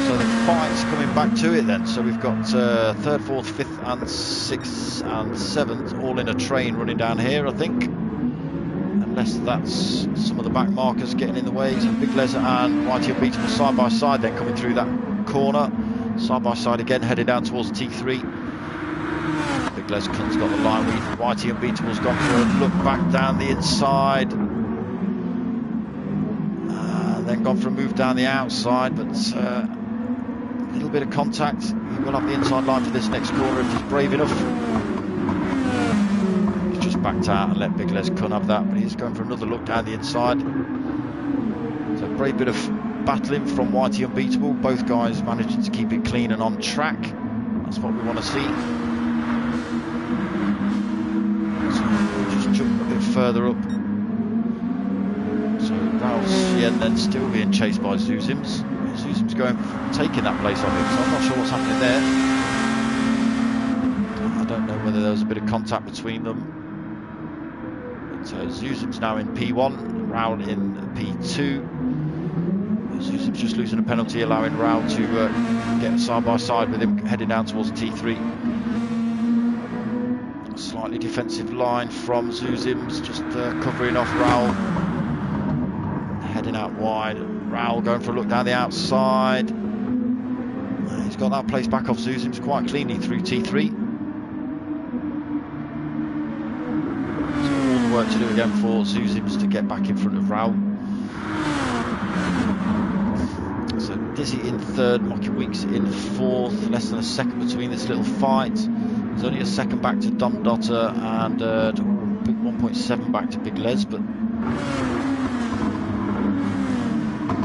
Speaker 1: So the fights coming back to it then. So we've got 3rd, 4th, 5th and 6th and 7th all in a train running down here, I think. Unless that's some of the back markers getting in the way. So Big Les and Whitey Unbeatable side by side then coming through that corner. Side by side again, heading down towards T3. Big Les Cunn's got the line with Whitey Unbeatable's gone for a look back down the inside. Then gone for a move down the outside, but a little bit of contact. He will have the inside line for this next corner if he's brave enough. He's just backed out and let Big Les Cunn have that, but he's going for another look down the inside. So a brave bit of battling from Whitey Unbeatable. Both guys managing to keep it clean and on track. That's what we want to see. So we'll just jump a bit further up. Ralsien then still being chased by Zuzim's. Zuzim's taking that place on him, so I'm not sure what's happening there. I don't know whether there was a bit of contact between them. But Zuzim's now in P1, Raul in P2. Zuzim's just losing a penalty, allowing Raul to get side by side with him, heading down towards T3. A slightly defensive line from Zuzim's, just covering off Raul. Heading out wide, Raul going for a look down the outside. He's got that place back off Zuzim's quite cleanly through T3. So all the work to do again for Zuzim's to get back in front of Raul. So Dizzy in 3rd, Mocky Weeks in 4th, less than a second between this little fight. There's only a second back to Dom Dotter and 1.7 back to Big Les, but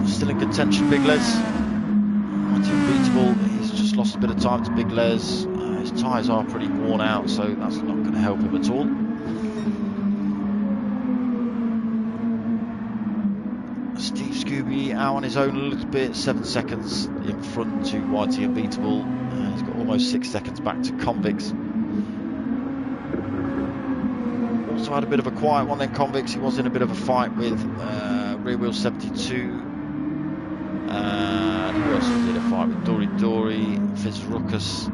Speaker 1: still in contention, Big Les. Whitey Unbeatable, he's just lost a bit of time to Big Les. His tyres are pretty worn out, so that's not going to help him at all. Steve Scooby out on his own a little bit, 7 seconds in front to Whitey Unbeatable. He's got almost 6 seconds back to Convicts. Also had a bit of a quiet one then, Convicts. He was in a bit of a fight with Rear Wheel 72. And who else was in a fight with Dory, Fizz Ruckus.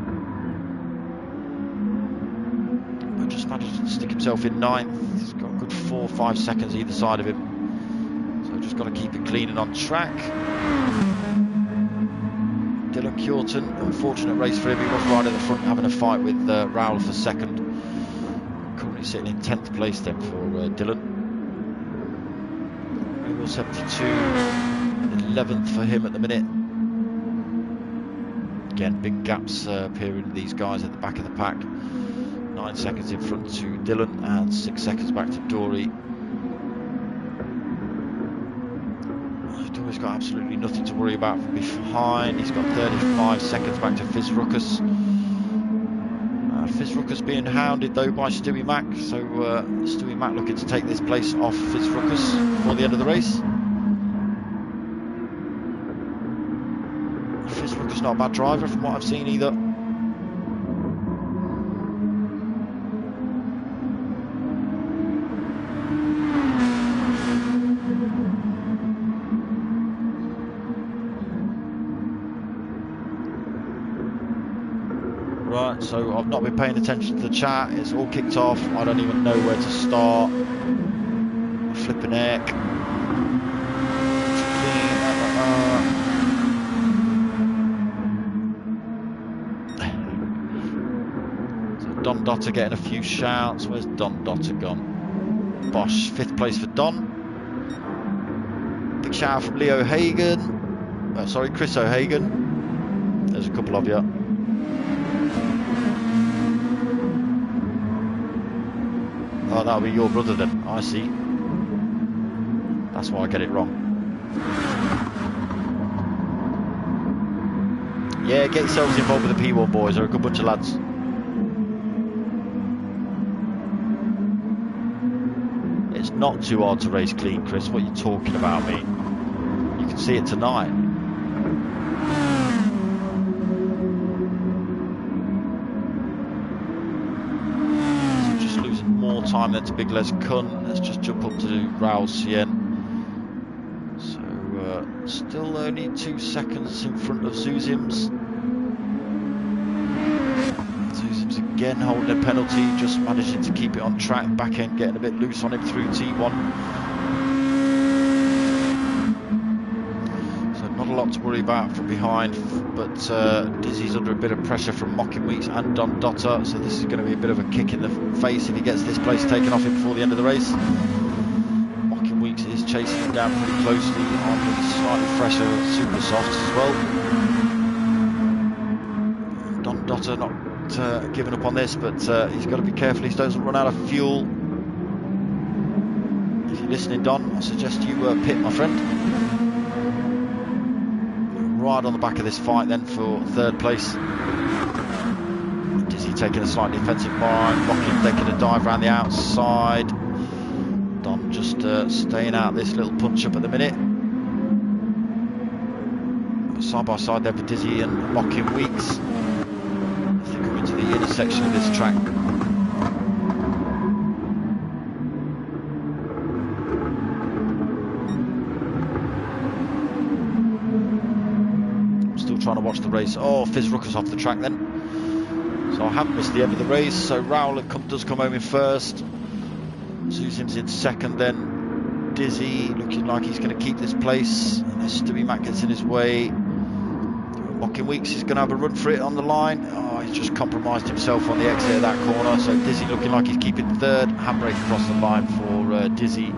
Speaker 1: But just managed to stick himself in 9th. He's got a good 4 or 5 seconds either side of him. So just got to keep it clean and on track. Dylan Curtin, unfortunate race for him. He was right at the front having a fight with Raul for 2nd. Currently sitting in 10th place then for Dylan. Rear Wheel 72. 11th for him at the minute. Again, big gaps appearing in these guys at the back of the pack. 9 seconds in front to Dylan and 6 seconds back to Dory. Dory's got absolutely nothing to worry about from behind. He's got 35 seconds back to Fizz Ruckus. Fizz Ruckus being hounded though by Stewie Mac, so Stewie Mac looking to take this place off Fizz Ruckus before the end of the race. Fizz Ruckus not a bad driver from what I've seen either. Right, so I've not been paying attention to the chat. It's all kicked off. I don't even know where to start. Flipping heck. So Don Dotter getting a few shouts. Where's Don Dotter gone? Bosh, 5th place for Don. Big shout out from Leo Hagen. Sorry, Chris O'Hagan. There's a couple of you. Oh, that'll be your brother then. I see. That's why I get it wrong. Yeah, get yourselves involved with the P1 boys. They're a good bunch of lads. It's not too hard to race clean, Chris. What are you talking about, mate? You can see it tonight. Time then to Big Les Cunn. Let's just jump up to Ralsien. So Still only 2 seconds in front of Zuzim's. Zuzim's again holding a penalty, just managing to keep it on track. Back end getting a bit loose on him through T1. So not a lot to worry about from behind, but Dizzy's under a bit of pressure from Mocking Weeks and Don Dotter, so this is going to be a bit of a kick in the face if he gets this place taken off him before the end of the race. Mocking Weeks is chasing him down pretty closely on the slightly fresher Super Softs as well. Don Dotter not giving up on this, but he's got to be careful he doesn't run out of fuel. If you're listening, Don, I suggest you pit, my friend. Right on the back of this fight then for 3rd place. Dizzy taking a slightly defensive line, Mocking taking a dive around the outside. Don just staying out this little punch up at the minute. Side by side there for Dizzy and Mocking Weeks. As they come into the intersection of this track. Trying to watch the race. Oh, Fizz Rucker's off the track then, so I haven't missed the end of the race. So Raoul does come home in 1st, Zuzim's in 2nd, then Dizzy looking like he's going to keep this place unless Stewie Mac gets in his way. Mocking Weeks is going to have a run for it on the line. Oh, he's just compromised himself on the exit of that corner, so Dizzy looking like he's keeping 3rd. Handbrake across the line for Dizzy.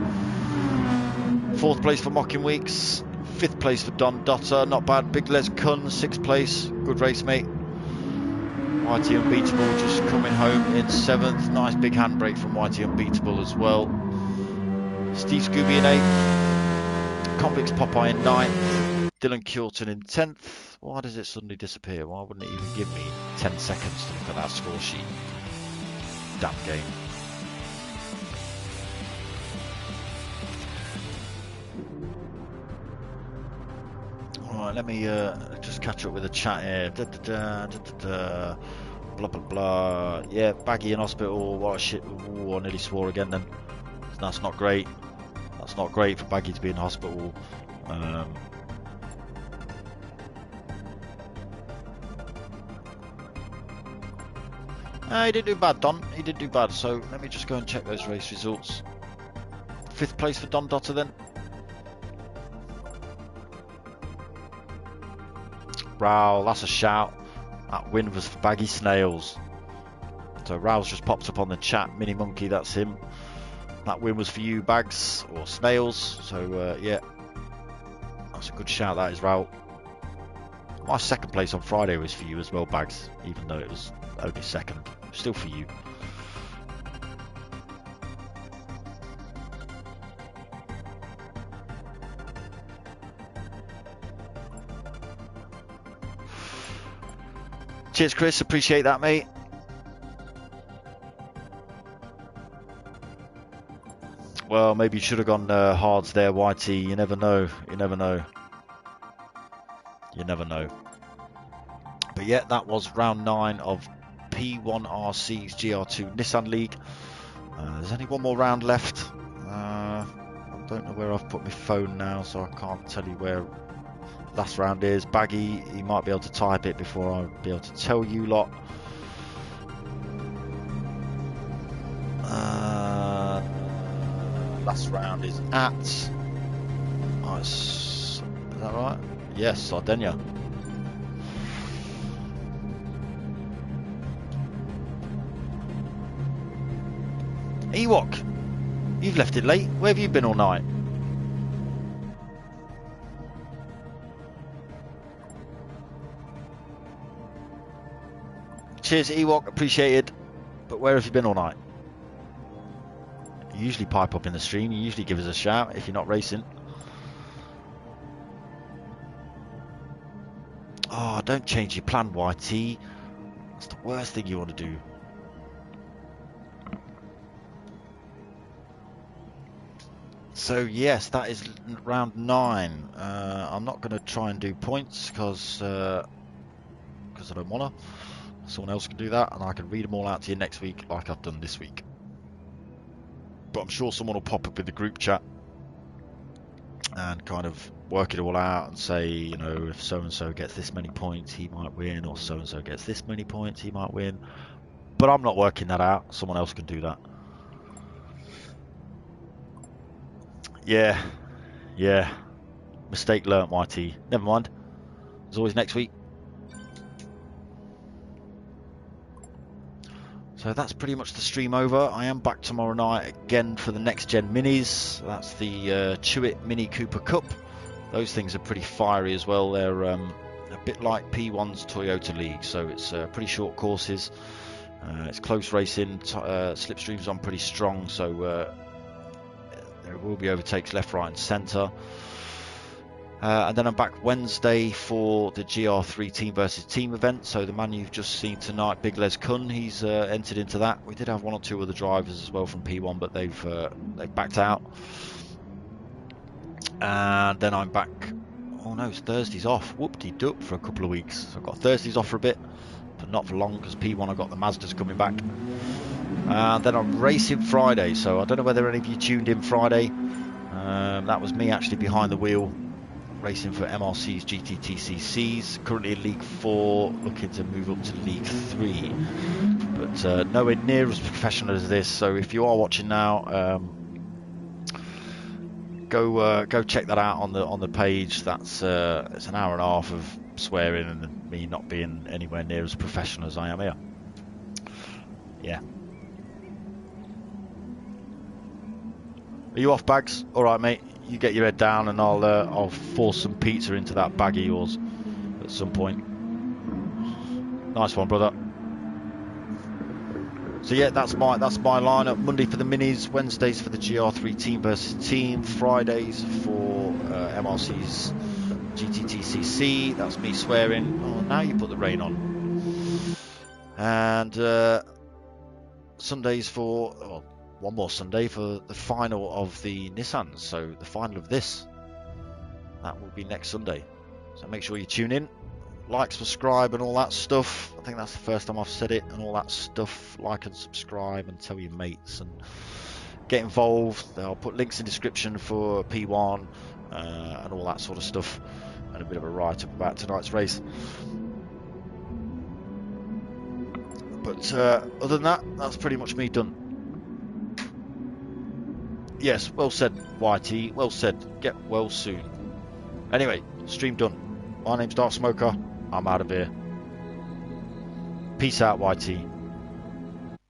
Speaker 1: 4th place for Mocking Weeks. 5th place for Don Dotter, not bad. Big Les Kun, 6th place, good race, mate. YT Unbeatable just coming home in 7th. Nice big handbrake from YT Unbeatable as well. Steve Scooby in 8th. Convicts Popeye in 9th. Dylan Curtin in 10th. Why does it suddenly disappear? Why wouldn't it even give me 10 seconds to look at that score sheet? Damn game. Alright, let me just catch up with the chat here. Blah blah blah. Yeah, Baggy in hospital. What a shit. Ooh, I nearly swore again then. That's not great. That's not great for Baggy to be in hospital. He didn't do bad, Don. He didn't do bad. So let me just go and check those race results. 5th place for Don Dotter then. Raoul, that's a shout. That win was for Baggy Snails. So Raoul's just popped up on the chat. Mini Monkey, that's him. That win was for you, Bags, or Snails. So yeah, that's a good shout, that is, Raoul. My 2nd place on Friday was for you as well, Bags, even though it was only 2nd. Still for you. Cheers, Chris. Appreciate that, mate. Well, maybe you should have gone hards there, YT. You never know. You never know. You never know. But yeah, that was round 9 of P1RC's Gr2 Nissan League. There's only one more round left. I don't know where I've put my phone now, so I can't tell you where last round is. Baggy, he might be able to type it before I'll be able to tell you lot. Last round is at... Oh, is that right? Yes, Sardinia. Ewok, you've left it late. Where have you been all night? Cheers, Ewok, appreciated. But where have you been all night? You usually pipe up in the stream. You usually give us a shout if you're not racing. Oh, don't change your plan, YT. That's the worst thing you want to do. So yes, that is round 9. I'm not going to try and do points because I don't want to. Someone else can do that, and I can read them all out to you next week like I've done this week. But I'm sure someone will pop up in the group chat and kind of work it all out and say, you know, if so and so gets this many points, he might win, or so and so gets this many points, he might win. But I'm not working that out. Someone else can do that. Yeah. Mistake learnt, YT. Never mind. There's always next week. So that's pretty much the stream over. I am back tomorrow night again for the next gen minis. That's the Chew It Mini Cooper Cup. Those things are pretty fiery as well. They're a bit like P1's Toyota League, so it's pretty short courses. It's close racing. Slipstream's on pretty strong, so there will be overtakes left, right and centre. And then I'm back Wednesday for the Gr2 team versus team event. So the man you've just seen tonight, Big Les Kun, he's entered into that. We did have one or two other drivers as well from P1, but they've backed out. And then I'm back. Oh no, it's Thursday's off. Whoop-de-doop for a couple of weeks. So I've got Thursdays off for a bit, but not for long because P1 I've got the Mazdas coming back. And then I'm racing Friday. So I don't know whether any of you tuned in Friday. That was me actually behind the wheel, racing for MRC's GTTCCs, currently in League 4, looking to move up to League 3, but nowhere near as professional as this. So if you are watching now, go check that out on the page. That's it's an hour and a half of swearing and me not being anywhere near as professional as I am here. Yeah. Are you off, Bags? All right, mate. You get your head down, and I'll force some pizza into that bag of yours at some point. Nice one, brother. So yeah, that's my lineup. Monday for the minis, Wednesdays for the Gr3 team versus team, Fridays for MRC's GTTCC. That's me swearing. Oh, now you put the rain on. And Sundays for. Oh, one more Sunday for the final of the Nissans. So the final of this, that will be next Sunday. So make sure you tune in, like, subscribe and all that stuff. I think that's the first time I've said it, and all that stuff. Like and subscribe and tell your mates and get involved. I'll put links in the description for P1 and all that sort of stuff, and a bit of a write-up about tonight's race. But other than that, that's pretty much me done. Yes, well said, YT. Well said. Get well soon. Anyway, stream done. My name's darksmoka. I'm out of here. Peace out, YT.